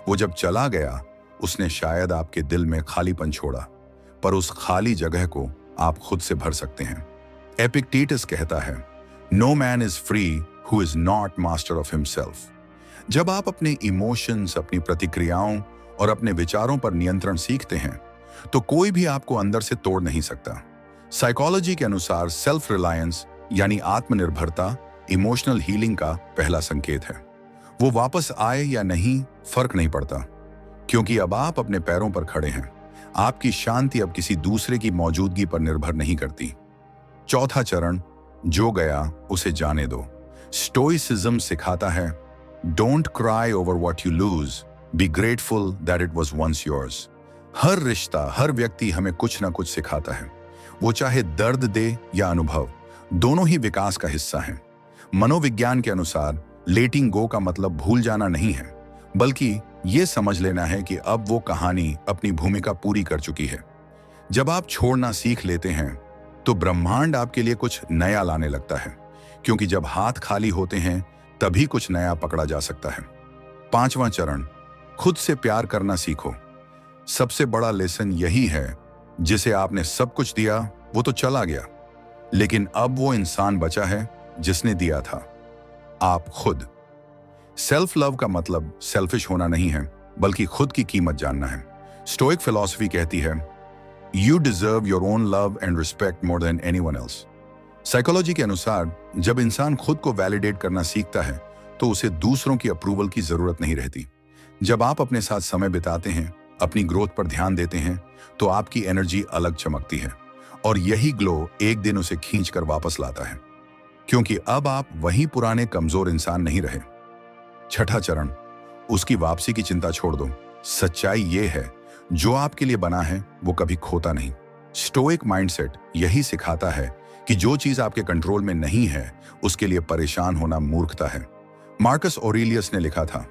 वो जब चला गया, उसने शायद आपके दिल में खालीपन छोड़ा, पर उस खाली जगह को आप खुद से भर सकते हैं। एपिक्टेटस कहता है, no man is free who is not master of himself. जब आप अपने इमोशंस, अपनी प्रतिक्रियाओं और अपने विचारों पर नियंत्रण सीखते हैं तो कोई भी आपको अंदर से तोड़ नहीं सकता। साइकोलॉजी के अनुसार सेल्फ रिलायंस यानी आत्मनिर्भरता इमोशनल हीलिंग का पहला संकेत है। वो वापस आए या नहीं फर्क नहीं पड़ता, क्योंकि अब आप अपने पैरों पर खड़े हैं। आपकी शांति अब किसी दूसरे की मौजूदगी पर निर्भर नहीं करती। चौथा चरण, जो गया उसे जाने दो। स्टोइसिज्म सिखाता है, don't cry over what you lose, be grateful that it was once yours. हर रिश्ता, हर व्यक्ति हमें कुछ ना कुछ सिखाता है। वो चाहे दर्द दे या अनुभव, दोनों ही विकास का हिस्सा हैं। मनोविज्ञान के अनुसार लेटिंग गो का मतलब भूल जाना नहीं है, बल्कि ये समझ लेना है कि अब वो कहानी अपनी भूमिका पूरी कर चुकी है। जब आप छोड़ना सीख लेते हैं तो ब्रह्मांड आपके लिए कुछ नया लाने लगता है, क्योंकि जब हाथ खाली होते हैं तभी कुछ नया पकड़ा जा सकता है। पांचवां चरण, खुद से प्यार करना सीखो। सबसे बड़ा लेसन यही है, जिसे आपने सब कुछ दिया वो तो चला गया, लेकिन अब वो इंसान बचा है जिसने दिया था, आप खुद। सेल्फ लव का मतलब सेल्फिश होना नहीं है, बल्कि खुद की कीमत जानना है। स्टोइक फिलॉसफी कहती है, you deserve your own love and respect more than anyone else. Psychology के अनुसार जब इंसान खुद को वैलिडेट करना सीखता है तो उसे दूसरों की अप्रूवल की जरूरत नहीं रहती। जब आप अपने साथ समय बिताते हैं, अपनी ग्रोथ पर ध्यान देते हैं, तो आपकी एनर्जी अलग चमकती है, और यही ग्लो एक दिन उसे खींच कर वापस लाता है, क्योंकि अब आप वही पुराने कमजोर इंसान नहीं रहे। छठा चरण, उसकी वापसी की चिंता छोड़ दो। सच्चाई ये है, जो आपके लिए बना है वो कभी खोता नहीं। स्टोइक माइंडसेट यही सिखाता है कि जो चीज आपके कंट्रोल में नहीं है उसके लिए परेशान होना मूर्खता है। मार्कस ऑरेलियस ने लिखा था,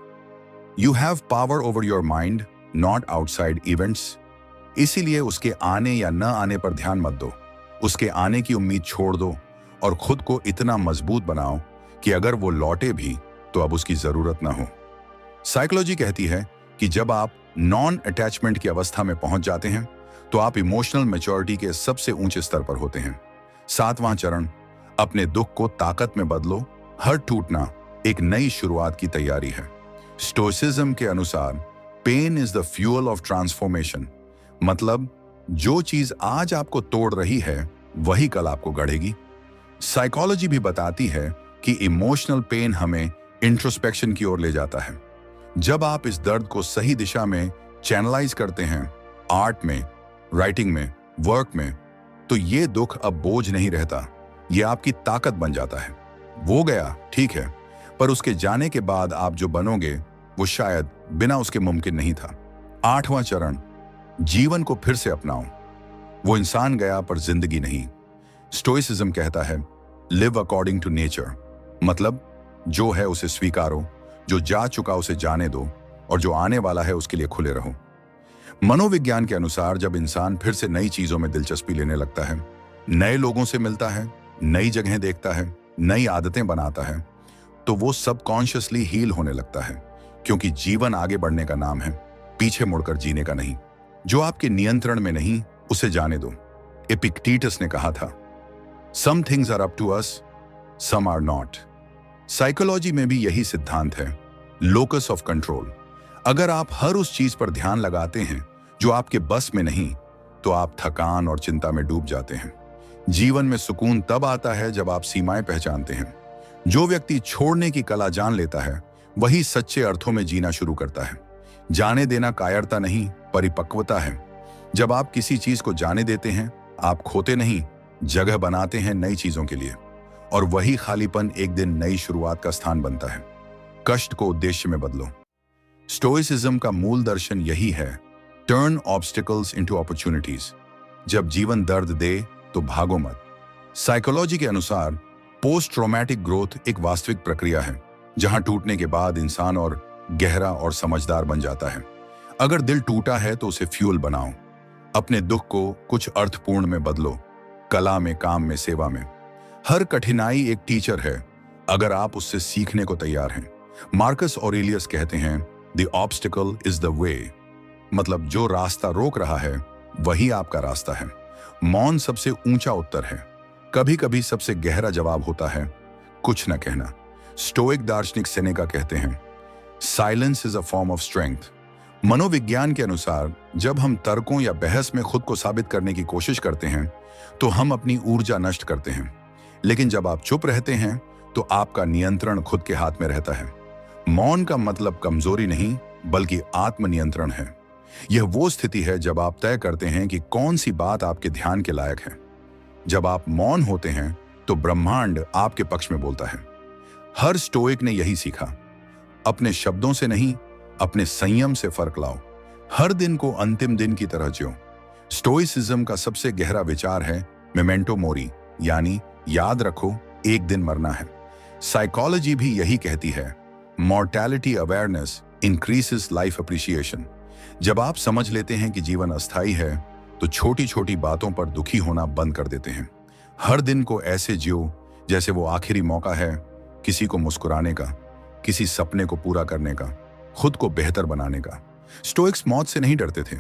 you have power over your mind, not outside events. इसीलिए उसके आने या न आने पर ध्यान मत दो, उसके आने की उम्मीद छोड़ दो और खुद को इतना मजबूत बनाओ कि अगर वो लौटे भी तो अब उसकी जरूरत ना हो। साइकोलॉजी कहती है कि जब आप नॉन अटैचमेंट की अवस्था में पहुंच जाते हैं तो आप इमोशनल मैच्योरिटी के सबसे ऊंचे स्तर पर होते हैं। सातवां चरण, अपने दुख को ताकत में बदलो। हर टूटना एक नई शुरुआत की तैयारी है। स्टोइसिज्म के अनुसार pain is the fuel of transformation, मतलब जो चीज आज आपको तोड़ रही है वही कल आपको गढ़ेगी। साइकोलॉजी भी बताती है कि इमोशनल पेन हमें इंट्रोस्पेक्शन की ओर ले जाता है। जब आप इस दर्द को सही दिशा में चैनलाइज करते हैं, आर्ट में, राइटिंग में, वर्क में, तो ये दुख अब बोझ नहीं रहता, ये आपकी ताकत बन जाता है। वो गया ठीक है, पर उसके जाने के बाद आप जो बनोगे वो शायद बिना उसके मुमकिन नहीं था। आठवां चरण, जीवन को फिर से अपनाओ। वो इंसान गया पर जिंदगी नहीं। स्टोइसिज्म कहता है, लिव अकॉर्डिंग टू नेचर, मतलब जो है उसे स्वीकारो, जो जा चुका उसे जाने दो, और जो आने वाला है उसके लिए खुले रहो। मनोविज्ञान के अनुसार जब इंसान फिर से नई चीजों में दिलचस्पी लेने लगता है, नए लोगों से मिलता है, नई जगहें देखता है, नई आदतें बनाता है, तो वो सबकॉन्शियसली हील होने लगता है, क्योंकि जीवन आगे बढ़ने का नाम है, पीछे मुड़कर जीने का नहीं। जो आपके नियंत्रण में नहीं उसे जाने दो। एपिक्टेटस ने कहा था, some things are up to us, some are not. Psychology में भी यही सिद्धांत है, लोकस ऑफ कंट्रोल। अगर आप हर उस चीज पर ध्यान लगाते हैं जो आपके बस में नहीं, तो आप थकान और चिंता में डूब जाते हैं। जीवन में सुकून तब आता है जब आप सीमाएं पहचानते हैं। जो व्यक्ति छोड़ने की कला जान लेता है वही सच्चे अर्थों में जीना शुरू करता है। जाने देना कायरता नहीं, परिपक्वता है। जब आप किसी चीज को जाने देते हैं, आप खोते नहीं, जगह बनाते हैं नई चीजों के लिए, और वही खालीपन एक दिन नई शुरुआत का स्थान बनता है। कष्ट को उद्देश्य में बदलो। स्टोइसिज्म का मूल दर्शन यही है, टर्न ऑब्स्टिकल्स इनटू अपॉर्चुनिटीज। जब जीवन दर्द दे तो भागो मत। साइकोलॉजी के अनुसार पोस्ट ट्रॉमेटिक ग्रोथ एक वास्तविक प्रक्रिया है, जहां टूटने के बाद इंसान और गहरा और समझदार बन जाता है। अगर दिल टूटा है तो उसे फ्यूल बनाओ, अपने दुख को कुछ अर्थपूर्ण में बदलो, कला में, काम में, सेवा में। हर कठिनाई एक टीचर है, अगर आप उससे सीखने को तैयार हैं। मार्कस ऑरेलियस कहते हैं, the obstacle is the way, मतलब जो रास्ता रोक रहा है वही आपका रास्ता है। मौन सबसे ऊंचा उत्तर है, कभी कभी सबसे गहरा जवाब होता है कुछ न कहना। स्टोइक दार्शनिक सेनेका कहते हैं, silence is a form of strength. मनोविज्ञान के अनुसार जब हम तर्कों या बहस में खुद को साबित करने की कोशिश करते हैं तो हम अपनी ऊर्जा नष्ट करते हैं, लेकिन जब आप चुप रहते हैं तो आपका नियंत्रण खुद के हाथ में रहता है। मौन का मतलब कमजोरी नहीं बल्कि आत्मनियंत्रण है। यह वो स्थिति है जब आप तय करते हैं कि कौन सी बात आपके ध्यान के लायक है। जब आप मौन होते हैं तो ब्रह्मांड आपके पक्ष में बोलता है। हर स्टोइक ने यही सीखा, अपने शब्दों से नहीं, अपने संयम से फर्क लाओ। हर दिन को अंतिम दिन की तरह जियो। स्टोइसिज्म का सबसे गहरा विचार है मेमेंटो मोरी, यानी याद रखो एक दिन मरना है। साइकोलॉजी भी यही कहती है, mortality awareness increases life appreciation. जब आप समझ लेते हैं कि जीवन अस्थायी है तो छोटी छोटी बातों पर दुखी होना बंद कर देते हैं। हर दिन को ऐसे जियो जैसे वो आखिरी मौका है, किसी को मुस्कुराने का, किसी सपने को पूरा करने का, खुद को बेहतर बनाने का। स्टोइक्स मौत से नहीं डरते थे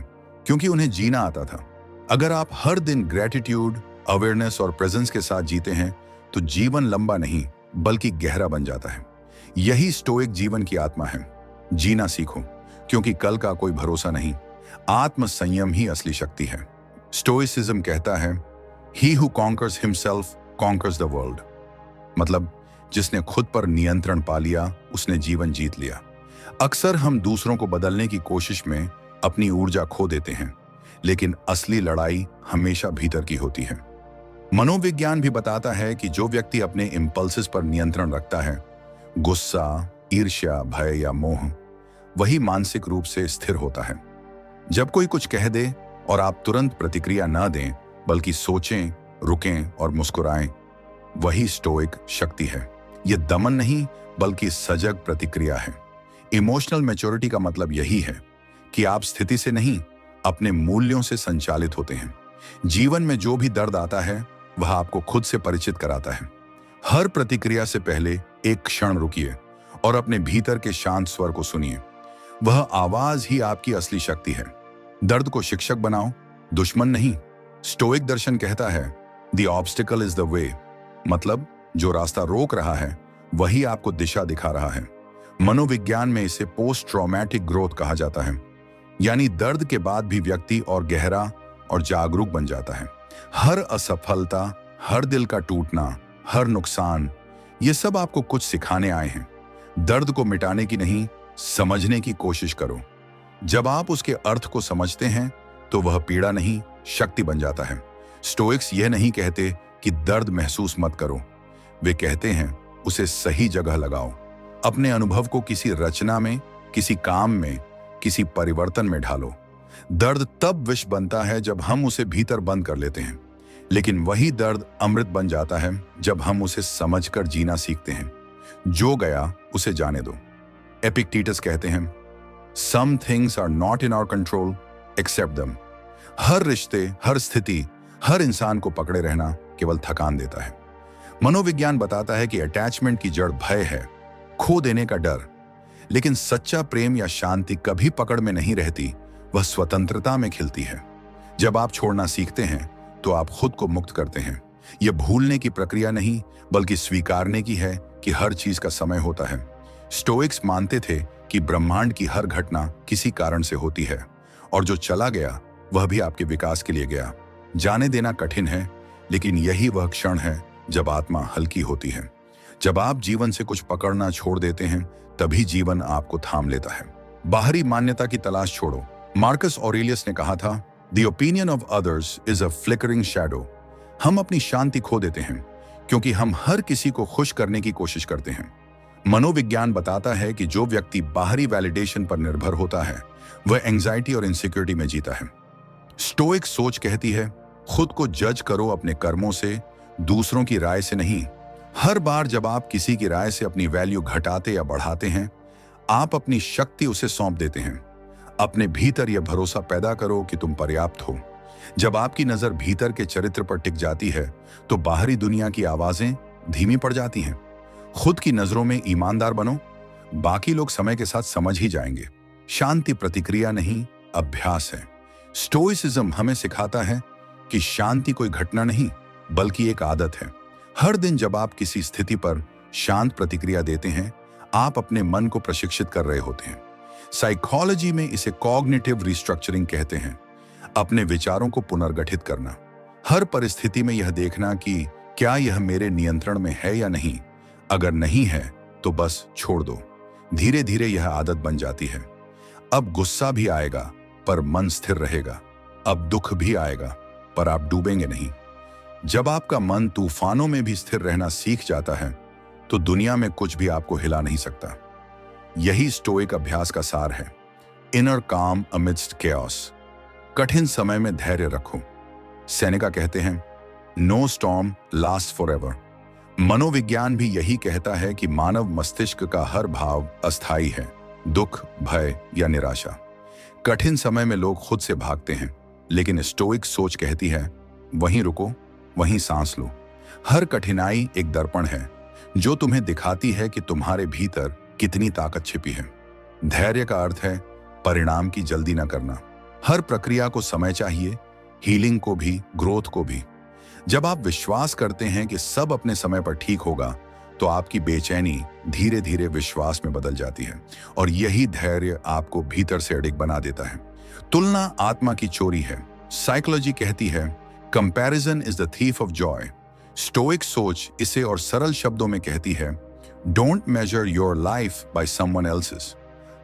क्योंकि उन्हें जीना आता था। अगर आप हर दिन ग्रेटिट्यूड, अवेयरनेस और प्रेजेंस के साथ जीते हैं तो जीवन लंबा नहीं बल्कि गहरा बन जाता है। यही स्टोइक जीवन की आत्मा है। जीना सीखो क्योंकि कल का कोई भरोसा नहीं। आत्म संयम ही असली शक्ति है। स्टोइसिज्म कहता है, he who conquers himself conquers the world, मतलब जिसने खुद पर नियंत्रण पा लिया उसने जीवन जीत लिया। अक्सर हम दूसरों को बदलने की कोशिश में अपनी ऊर्जा खो देते हैं, लेकिन असली लड़ाई हमेशा भीतर की होती है। मनोविज्ञान भी बताता है कि जो व्यक्ति अपने इंपल्सेस पर नियंत्रण रखता है, गुस्सा, ईर्ष्या, भय या मोह, वही मानसिक रूप से स्थिर होता है। जब कोई कुछ कह दे और आप तुरंत प्रतिक्रिया न दें बल्कि सोचें, रुकें और मुस्कुराएं, वही स्टोइक शक्ति है। यह दमन नहीं बल्कि सजग प्रतिक्रिया है। इमोशनल मैच्योरिटी का मतलब यही है कि आप स्थिति से नहीं, अपने मूल्यों से संचालित होते हैं। जीवन में जो भी दर्द आता है वह आपको खुद से परिचित कराता है। हर प्रतिक्रिया से पहले एक क्षण रुकिए और अपने भीतर के शांत स्वर को सुनिए। वह आवाज ही आपकी असली शक्ति है। दर्द को शिक्षक बनाओ, दुश्मन नहीं। स्टोइक दर्शन कहता है, the obstacle is the way, मतलब जो रास्ता रोक रहा है वही आपको दिशा दिखा रहा है। मनोविज्ञान में इसे पोस्ट ट्रॉमेटिक ग्रोथ कहा जाता है, यानी दर्द के बाद भी व्यक्ति और गहरा और जागरूक बन जाता है। हर असफलता, हर दिल का टूटना, हर नुकसान, ये सब आपको कुछ सिखाने आए हैं। दर्द को मिटाने की नहीं, समझने की कोशिश करो। जब आप उसके अर्थ को समझते हैं तो वह पीड़ा नहीं, शक्ति बन जाता है। स्टोइक्स यह नहीं कहते कि दर्द महसूस मत करो, वे कहते हैं उसे सही जगह लगाओ। अपने अनुभव को किसी रचना में, किसी काम में, किसी परिवर्तन में ढालो। दर्द तब विष बनता है जब हम उसे भीतर बंद कर लेते हैं, लेकिन वही दर्द अमृत बन जाता है जब हम उसे समझकर जीना सीखते हैं। जो गया उसे जाने दो। एपिक्टेटस कहते हैं, some things are not in our control accept them. हर रिश्ते, हर स्थिति, हर इंसान को पकड़े रहना केवल थकान देता है। मनोविज्ञान बताता है कि अटैचमेंट की जड़ भय है, खो देने का डर, लेकिन सच्चा प्रेम या शांति कभी पकड़ में नहीं रहती, वह स्वतंत्रता में खिलती है। जब आप छोड़ना सीखते हैं तो आप खुद को मुक्त करते हैं। यह भूलने की प्रक्रिया नहीं बल्कि स्वीकारने की है कि हर चीज का समय होता है। स्टोइक्स मानते थे कि ब्रह्मांड की हर घटना किसी कारण से होती है और जो चला गया वह भी आपके विकास के लिए गया। जाने देना कठिन है, लेकिन यही वह क्षण है जब आत्मा हल्की होती है। जब आप जीवन से कुछ पकड़ना छोड़ देते हैं तभी जीवन आपको थाम लेता है। बाहरी मान्यता की तलाश छोड़ो। मार्कस ऑरेलियस ने कहा था, the opinion of others is a flickering shadow. हम अपनी शांति खो देते हैं क्योंकि हम हर किसी को खुश करने की कोशिश करते हैं। मनोविज्ञान बताता है कि जो व्यक्ति बाहरी वैलिडेशन पर निर्भर होता है वह एंजाइटी और इनसिक्योरिटी में जीता है। स्टोइक सोच कहती है, खुद को जज करो अपने कर्मों से, दूसरों की राय से नहीं। हर बार जब आप किसी की राय से अपनी वैल्यू घटाते या बढ़ाते हैं, आप अपनी शक्ति उसे सौंप देते हैं। अपने भीतर यह भरोसा पैदा करो कि तुम पर्याप्त हो। जब आपकी नजर भीतर के चरित्र पर टिक जाती है तो बाहरी दुनिया की आवाजें धीमी पड़ जाती हैं। खुद की नजरों में ईमानदार बनो, बाकी लोग समय के साथ समझ ही जाएंगे। शांति प्रतिक्रिया नहीं, अभ्यास है। स्टोइसिज्म हमें सिखाता है कि शांति कोई घटना नहीं बल्कि एक आदत है। हर दिन जब आप किसी स्थिति पर शांत प्रतिक्रिया देते हैं, आप अपने मन को प्रशिक्षित कर रहे होते हैं। साइकोलॉजी में इसे कॉग्निटिव रिस्ट्रक्चरिंग कहते हैं, अपने विचारों को पुनर्गठित करना। हर परिस्थिति में यह देखना कि क्या यह मेरे नियंत्रण में है या नहीं। अगर नहीं है तो बस छोड़ दो। धीरे धीरे यह आदत बन जाती है। अब गुस्सा भी आएगा पर मन स्थिर रहेगा। अब दुख भी आएगा पर आप डूबेंगे नहीं। जब आपका मन तूफानों में भी स्थिर रहना सीख जाता है तो दुनिया में कुछ भी आपको हिला नहीं सकता। यही स्टोइक अभ्यास का सार है। इनर काम अमिडस्ट केओस। कठिन समय में धैर्य रखो। सेनेका कहते हैं, नो स्टॉर्म लास्ट फॉरएवर। मनोविज्ञान भी यही कहता है कि मानव मस्तिष्क का हर भाव अस्थायी है, दुख, भय या निराशा। कठिन समय में लोग खुद से भागते हैं, लेकिन स्टोइक सोच कहती है, वहीं रुको, वहीं सांस लो। हर कठिनाई एक दर्पण है जो तुम्हें दिखाती है कि तुम्हारे भीतर कितनी ताकत छिपी है। धैर्य का अर्थ है परिणाम की जल्दी न करना। हर प्रक्रिया को समय चाहिए, हीलिंग को भी, ग्रोथ को भी। जब आप विश्वास करते हैं कि सब अपने समय पर ठीक होगा तो आपकी बेचैनी धीरे धीरे विश्वास में बदल जाती है, और यही धैर्य आपको भीतर से अडिग बना देता है। तुलना आत्मा की चोरी है। साइकोलॉजी कहती है, comparison is the thief of joy. Stoic सोच इसे और सरल शब्दों में कहती है, don't measure your life by someone else's.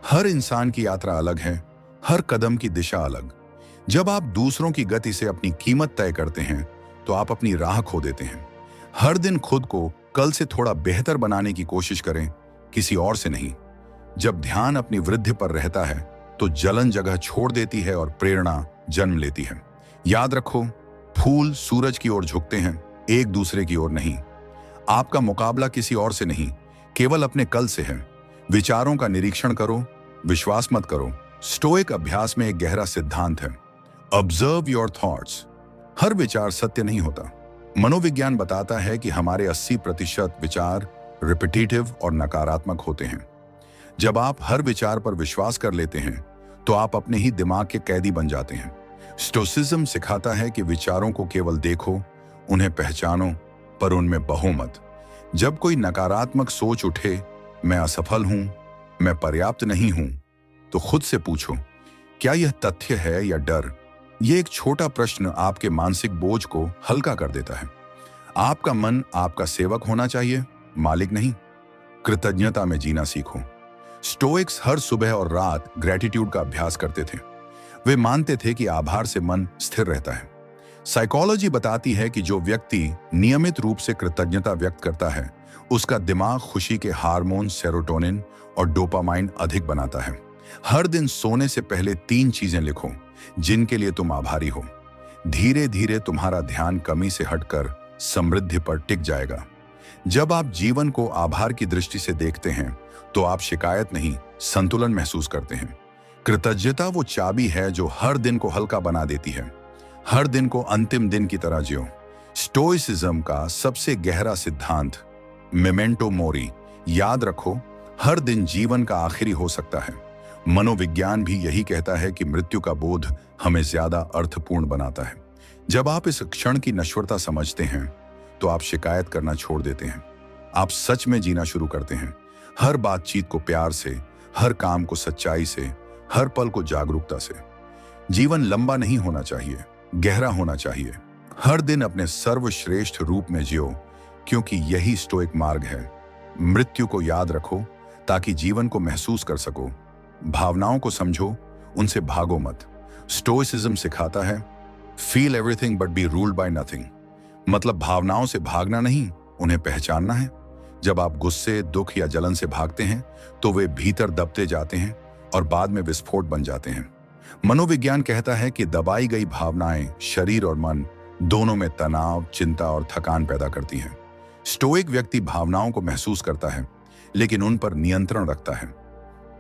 हर इंसान की यात्रा अलग है, हर कदम की दिशा अलग। जब आप दूसरों की गति से अपनी कीमत तय करते हैं तो आप अपनी राह खो देते हैं। हर दिन खुद को कल से थोड़ा बेहतर बनाने की कोशिश करें, किसी और से नहीं। जब ध्यान अपनी वृद्धि पर रहता है तो जलन जगह छोड़ देती है और प्रेरणा जन्म लेती है। याद रखो, फूल सूरज की ओर झुकते हैं, एक दूसरे की ओर नहीं। आपका मुकाबला किसी और से नहीं, केवल अपने कल से है। विचारों का निरीक्षण करो, विश्वास मत करो। स्टोइक अभ्यास में एक गहरा सिद्धांत है, ऑब्जर्व योर थॉट्स। हर विचार सत्य नहीं होता। मनोविज्ञान बताता है कि हमारे 80% विचार रिपीटेटिव और नकारात्मक होते हैं। जब आप हर विचार पर विश्वास कर लेते हैं तो आप अपने ही दिमाग के कैदी बन जाते हैं। स्टोइसिज्म सिखाता है कि विचारों को केवल देखो, उन्हें पहचानो, पर उनमें बहो मत। जब कोई नकारात्मक सोच उठे, मैं असफल हूं, मैं पर्याप्त नहीं हूं, तो खुद से पूछो, क्या यह तथ्य है या डर? यह एक छोटा प्रश्न आपके मानसिक बोझ को हल्का कर देता है। आपका मन आपका सेवक होना चाहिए, मालिक नहीं। कृतज्ञता में जीना सीखो। स्टोइक्स हर सुबह और रात ग्रेटिट्यूड का अभ्यास करते थे। वे मानते थे कि आभार से मन स्थिर रहता है। साइकोलॉजी बताती है कि जो व्यक्ति नियमित रूप से कृतज्ञता व्यक्त करता है, उसका दिमाग खुशी के हार्मोन सेरोटोनिन और डोपामाइन अधिक बनाता है। हर दिन सोने से पहले 3 चीजें लिखो जिनके लिए तुम आभारी हो। धीरे धीरे तुम्हारा ध्यान कमी से हटकर समृद्धि पर टिक जाएगा। जब आप जीवन को आभार की दृष्टि से देखते हैं तो आप शिकायत नहीं, संतुलन महसूस करते हैं। कृतज्ञता वो चाबी है जो हर दिन को हल्का बना देती है। हर दिन को अंतिम दिन की तरह जियो। स्टोइसिज्म का सबसे गहरा सिद्धांत, मेमेंटो मोरी। याद रखो, हर दिन जीवन का आखिरी हो सकता है। मनोविज्ञान भी यही कहता है कि मृत्यु का बोध हमें ज्यादा अर्थपूर्ण बनाता है। जब आप इस क्षण की नश्वरता समझते हैं तो आप शिकायत करना छोड़ देते हैं। आप सच में जीना शुरू करते हैं। हर बातचीत को प्यार से, हर काम को सच्चाई से, हर पल को जागरूकता से। जीवन लंबा नहीं होना चाहिए, गहरा होना चाहिए। हर दिन अपने सर्वश्रेष्ठ रूप में जियो, क्योंकि यही स्टोइक मार्ग है। मृत्यु को याद रखो ताकि जीवन को महसूस कर सको। भावनाओं को समझो, उनसे भागो मत। स्टोइसिज्म सिखाता है, feel everything but be ruled by nothing. मतलब भावनाओं से भागना नहीं, उन्हें पहचानना है। जब आप गुस्से, दुख या जलन से भागते हैं तो वे भीतर दबते जाते हैं और बाद में विस्फोट बन जाते हैं। मनोविज्ञान कहता है कि दबाई गई भावनाएं शरीर और मन दोनों में तनाव, चिंता और थकान पैदा करती हैं। स्टोइक व्यक्ति भावनाओं को महसूस करता है लेकिन उन पर नियंत्रण रखता है।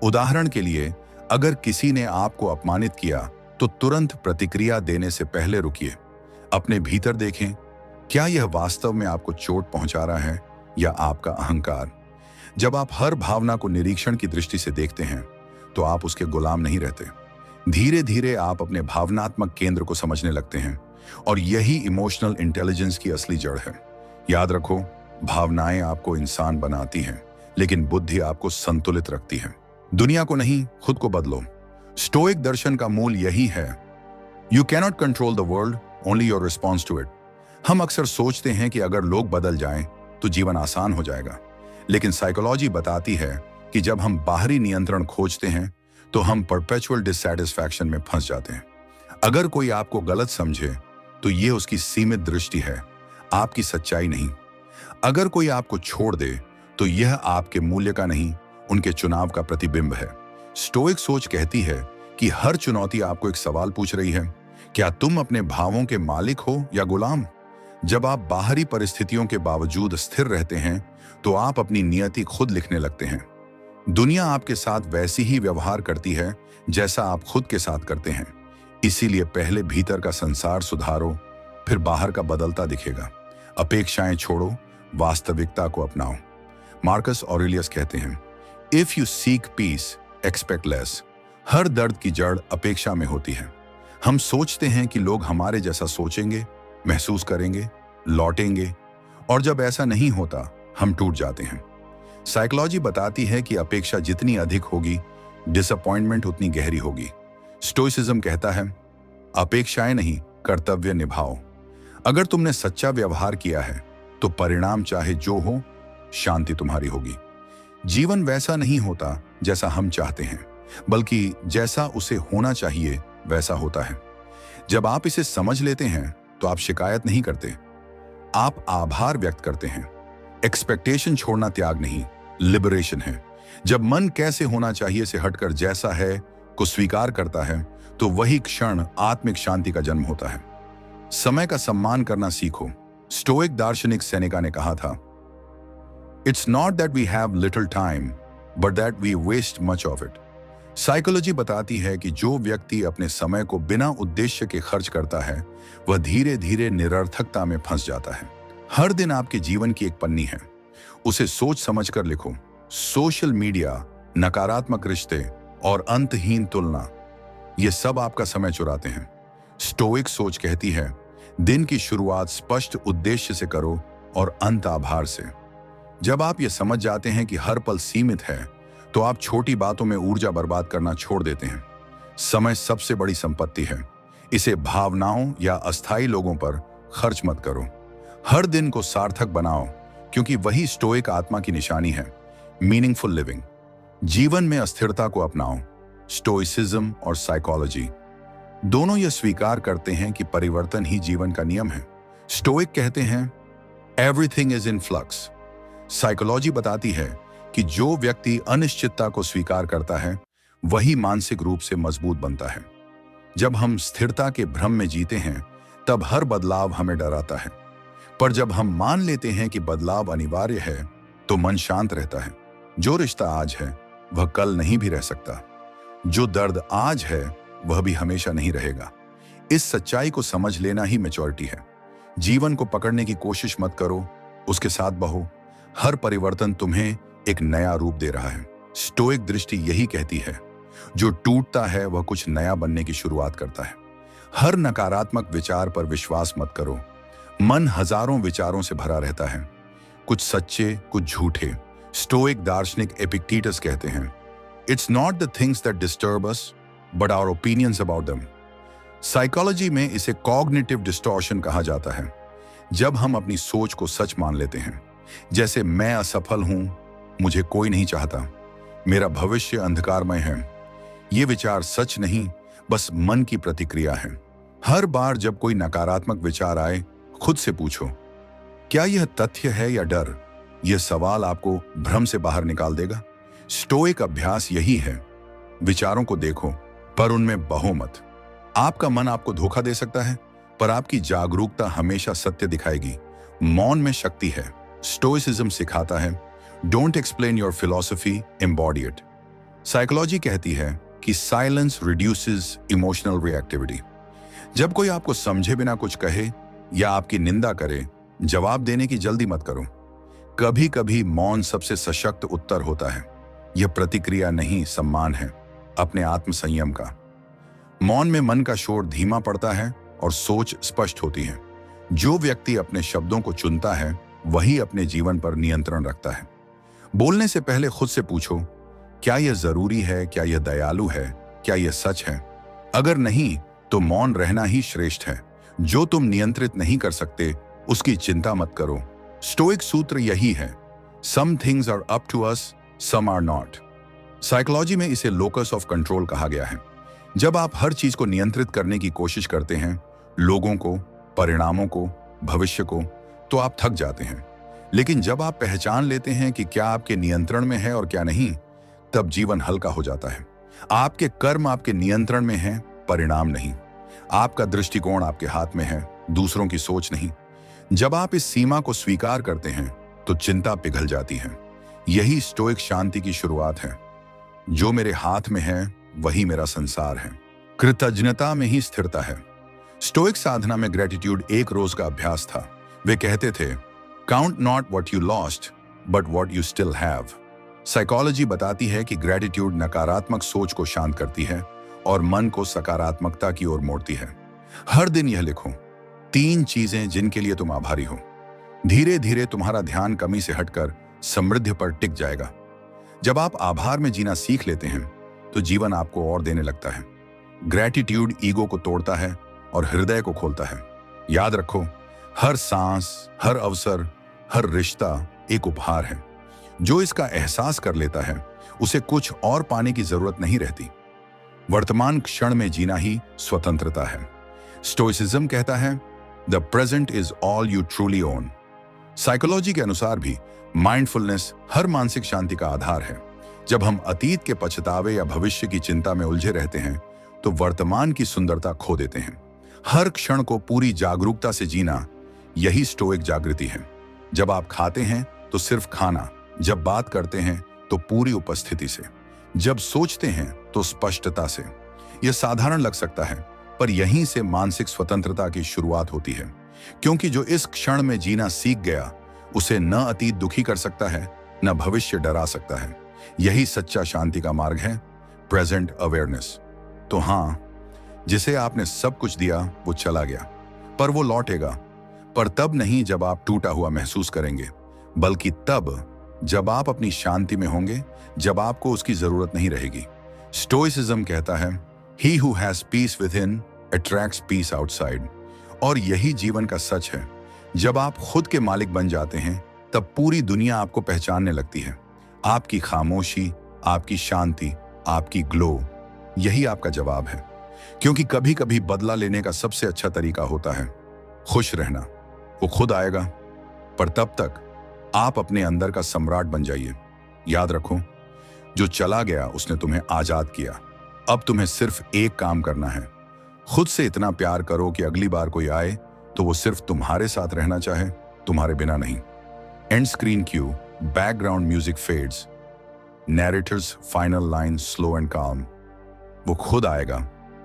उदाहरण के लिए, अगर किसी ने आपको अपमानित किया तो तुरंत प्रतिक्रिया देने से पहले रुकिए। अपने भीतर देखें, क्या यह वास्तव में आपको चोट पहुंचा रहा है या आपका अहंकार? जब आप हर भावना को निरीक्षण की दृष्टि से देखते हैं तो आप उसके गुलाम नहीं रहते। धीरे धीरे आप अपने भावनात्मक केंद्र को समझने लगते हैं और यही इमोशनल इंटेलिजेंस की असली जड़ है। याद रखो, भावनाएं आपको इंसान बनाती हैं, लेकिन बुद्धि आपको संतुलित रखती है। दुनिया को नहीं, खुद को बदलो। स्टोइक दर्शन का मूल यही है, you cannot control the world, only your response to it. हम अक्सर सोचते हैं कि अगर लोग बदल जाएं तो जीवन आसान हो जाएगा, लेकिन साइकोलॉजी बताती है कि जब हम बाहरी नियंत्रण खोजते हैं तो हम परपेचुअल डिससैटिस्फैक्शन में फंस जाते हैं। अगर कोई आपको गलत समझे तो यह उसकी सीमित दृष्टि है, आपकी सच्चाई नहीं। अगर कोई आपको छोड़ दे तो यह आपके मूल्य का नहीं, उनके चुनाव का प्रतिबिंब है। स्टोइक सोच कहती है कि हर चुनौती आपको एक सवाल पूछ रही है, क्या तुम अपने भावों के मालिक हो या गुलाम? जब आप बाहरी परिस्थितियों के बावजूद स्थिर रहते हैं तो आप अपनी नियति खुद लिखने लगते हैं। दुनिया आपके साथ वैसी ही व्यवहार करती है जैसा आप खुद के साथ करते हैं। इसीलिए पहले भीतर का संसार सुधारो, फिर बाहर का बदलता दिखेगा। अपेक्षाएं छोड़ो, वास्तविकता को अपनाओ। मार्कस ऑरेलियस कहते हैं, if you seek peace expect less. हर दर्द की जड़ अपेक्षा में होती है। हम सोचते हैं कि लोग हमारे जैसा सोचेंगे, महसूस करेंगे, लौटेंगे, और जब ऐसा नहीं होता हम टूट जाते हैं। साइकोलॉजी बताती है कि अपेक्षा जितनी अधिक होगी, डिसअपॉइंटमेंट उतनी गहरी होगी। स्टोइसिज्म कहता है, अपेक्षाएं नहीं, कर्तव्य निभाओ। अगर तुमने सच्चा व्यवहार किया है तो परिणाम चाहे जो हो, शांति तुम्हारी होगी। जीवन वैसा नहीं होता जैसा हम चाहते हैं, बल्कि जैसा उसे होना चाहिए वैसा होता है। जब आप इसे समझ लेते हैं तो आप शिकायत नहीं करते, आप आभार व्यक्त करते हैं। एक्सपेक्टेशन छोड़ना त्याग नहीं, लिबरेशन है। जब मन कैसे होना चाहिए से हटकर जैसा है को स्वीकार करता है तो वही क्षण आत्मिक शांति का जन्म होता है। समय का सम्मान करना सीखो। स्टोइक दार्शनिक सेनेका ने कहा था, it's not that we have little time but that we waste much of it. Psychology बताती है कि जो व्यक्ति अपने समय को बिना उद्देश्य के खर्च करता है वह धीरे धीरे निरर्थकता में फंस जाता है। हर दिन आपके जीवन की एक पन्नी है, उसे सोच समझकर लिखो। सोशल मीडिया, नकारात्मक रिश्ते और अंतहीन तुलना, ये सब आपका समय चुराते हैं। स्टोइक सोच कहती है, दिन की शुरुआत स्पष्ट उद्देश्य से करो और अंत आभार से। जब आप ये समझ जाते हैं कि हर पल सीमित है तो आप छोटी बातों में ऊर्जा बर्बाद करना छोड़ देते हैं। समय सबसे बड़ी संपत्ति है, इसे भावनाओं या अस्थायी लोगों पर खर्च मत करो। हर दिन को सार्थक बनाओ, क्योंकि वही स्टोइक आत्मा की निशानी है, मीनिंगफुल लिविंग। जीवन में अस्थिरता को अपनाओ। स्टोइसिज्म और साइकोलॉजी दोनों यह स्वीकार करते हैं कि परिवर्तन ही जीवन का नियम है। स्टोइक कहते हैं, everything is in flux. Psychology बताती है कि जो व्यक्ति अनिश्चितता को स्वीकार करता है वही मानसिक रूप से मजबूत बनता है। जब हम स्थिरता के भ्रम में जीते हैं तब हर बदलाव हमें डराता है, पर जब हम मान लेते हैं कि बदलाव अनिवार्य है तो मन शांत रहता है। जो रिश्ता आज है वह कल नहीं भी रह सकता, जो दर्द आज है वह भी हमेशा नहीं रहेगा। इस सच्चाई को समझ लेना ही मैच्योरिटी है। जीवन को पकड़ने की कोशिश मत करो, उसके साथ बहो। हर परिवर्तन तुम्हें एक नया रूप दे रहा है। स्टोइक दृष्टि यही कहती है, जो टूटता है वह कुछ नया बनने की शुरुआत करता है। हर नकारात्मक विचार पर विश्वास मत करो। मन हजारों विचारों से भरा रहता है, कुछ सच्चे, कुछ झूठे। स्टोइक दार्शनिक एपिक्टेटस कहते हैं, it's not the things that disturb us but our opinions about them. Psychology में इसे कॉग्निटिव डिस्टॉर्शन कहा जाता है। जब हम अपनी सोच को सच मान लेते हैं, जैसे मैं असफल हूं, मुझे कोई नहीं चाहता, मेरा भविष्य अंधकारमय है, ये विचार सच नहीं, बस मन की प्रतिक्रिया है। हर बार जब कोई नकारात्मक विचार आए, खुद से पूछो, क्या यह तथ्य है या डर? यह सवाल आपको भ्रम से बाहर निकाल देगा। स्टोइक अभ्यास यही है, विचारों को देखो पर उनमें बहो मत। आपका मन आपको धोखा दे सकता है, पर आपकी जागरूकता हमेशा सत्य दिखाएगी। मौन में शक्ति है। स्टोइसिज्म सिखाता है, don't explain your philosophy, embody it. Psychology कहती है, कि साइलेंस रिड्यूसेस इमोशनल रिएक्टिविटी। जब कोई आपको समझे बिना कुछ कहे या आपकी निंदा करे, जवाब देने की जल्दी मत करो। कभी कभी मौन सबसे सशक्त उत्तर होता है। यह प्रतिक्रिया नहीं, सम्मान है अपने आत्मसंयम का। मौन में मन का शोर धीमा पड़ता है और सोच स्पष्ट होती है। जो व्यक्ति अपने शब्दों को चुनता है वही अपने जीवन पर नियंत्रण रखता है। बोलने से पहले खुद से पूछो, क्या यह जरूरी है, क्या यह दयालु है, क्या यह सच है? अगर नहीं तो मौन रहना ही श्रेष्ठ है। जो तुम नियंत्रित नहीं कर सकते उसकी चिंता मत करो। स्टोइक सूत्र यही है, some things are up to us, some are not. Psychology में इसे लोकस ऑफ कंट्रोल कहा गया है। जब आप हर चीज को नियंत्रित करने की कोशिश करते हैं, लोगों को, परिणामों को, भविष्य को, तो आप थक जाते हैं। लेकिन जब आप पहचान लेते हैं कि क्या आपके नियंत्रण में है और क्या नहीं, तब जीवन हल्का हो जाता है। आपके कर्म आपके नियंत्रण में हैं, परिणाम नहीं। आपका दृष्टिकोण आपके हाथ में है, दूसरों की सोच नहीं। जब आप इस सीमा को स्वीकार करते हैं तो चिंता पिघल जाती है। यही स्टोइक शांति की शुरुआत है। जो मेरे हाथ में है वही मेरा संसार है। कृतज्ञता में ही स्थिरता है। स्टोइक साधना में ग्रेटिट्यूड एक रोज का अभ्यास था। वे कहते थे, count not what you lost but what you still have. Psychology बताती है कि ग्रेटिट्यूड नकारात्मक सोच को शांत करती है और मन को सकारात्मकता की ओर मोड़ती है। हर दिन यह लिखो, 3 चीजें जिनके लिए तुम आभारी हो। धीरे धीरे तुम्हारा ध्यान कमी से हटकर समृद्धि पर टिक जाएगा। जब आप आभार में जीना सीख लेते हैं तो जीवन आपको और देने लगता है। ग्रेटिट्यूड ईगो को तोड़ता है और हृदय को खोलता है। याद रखो, हर सांस, हर अवसर, हर रिश्ता एक उपहार है। जो इसका एहसास कर लेता है उसे कुछ और पाने की जरूरत नहीं रहती। वर्तमान क्षण में जीना ही स्वतंत्रता है। स्टोइसिज्म कहता है, the present is all you truly own. Psychology के अनुसार भी माइंडफुलनेस हर मानसिक शांति का आधार है। जब हम अतीत के पछतावे या भविष्य की चिंता में उलझे रहते हैं तो वर्तमान की सुंदरता खो देते हैं। हर क्षण को पूरी जागरूकता से जीना, यही स्टोइक जागृति है। जब आप खाते हैं तो सिर्फ खाना, जब बात करते हैं तो पूरी उपस्थिति से, जब सोचते हैं तो स्पष्टता से। यह साधारण लग सकता है पर यहीं से मानसिक स्वतंत्रता की शुरुआत होती है। क्योंकि जो इस क्षण में जीना सीख गया उसे न अतीत दुखी कर सकता है, न भविष्य डरा सकता है। यही सच्चा शांति का मार्ग है, प्रेजेंट अवेयरनेस। तो हाँ, जिसे आपने सब कुछ दिया वो चला गया, पर वो लौटेगा। पर तब नहीं जब आप टूटा हुआ महसूस करेंगे, बल्कि तब जब आप अपनी शांति में होंगे, जब आपको उसकी जरूरत नहीं रहेगी। स्टोइसिज्म कहता है, he who has peace within attracts peace outside. और यही जीवन का सच है। जब आप खुद के मालिक बन जाते हैं तब पूरी दुनिया आपको पहचानने लगती है। आपकी खामोशी, आपकी शांति, आपकी ग्लो, यही आपका जवाब है। क्योंकि कभी कभी बदला लेने का सबसे अच्छा तरीका होता है खुश रहना। वो खुद आएगा, पर तब तक आप अपने अंदर का सम्राट बन जाइए। याद रखो, जो चला गया उसने तुम्हें आजाद किया। अब तुम्हें सिर्फ एक काम करना है, खुद से इतना प्यार करो कि अगली बार कोई आए तो वो सिर्फ तुम्हारे साथ रहना चाहे, तुम्हारे बिना नहीं। End screen cue, background music fades, narrator's final line slow and calm. वो खुद आएगा,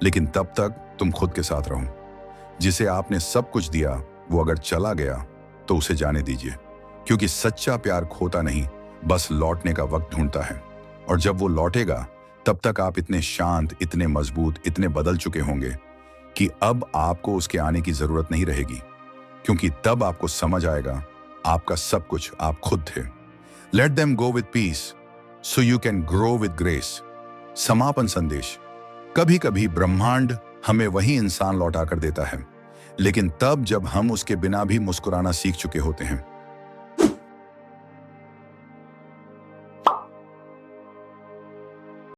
लेकिन तब तक तुम खुद के साथ रहो। जिसे आपने सब कुछ दिया वो अगर चला गया तो उसे जाने दीजिए। क्योंकि सच्चा प्यार खोता नहीं, बस लौटने का वक्त ढूंढता है। और जब वो लौटेगा तब तक आप इतने शांत, इतने मजबूत, इतने बदल चुके होंगे कि अब आपको उसके आने की जरूरत नहीं रहेगी। क्योंकि तब आपको समझ आएगा आपका सब कुछ आप खुद थे। Let them go with piece so you can grow with grace. समापन संदेश, कभी कभी ब्रह्मांड हमें वही इंसान लौटा कर देता है, लेकिन तब जब हम उसके बिना भी मुस्कुराना सीख चुके होते हैं।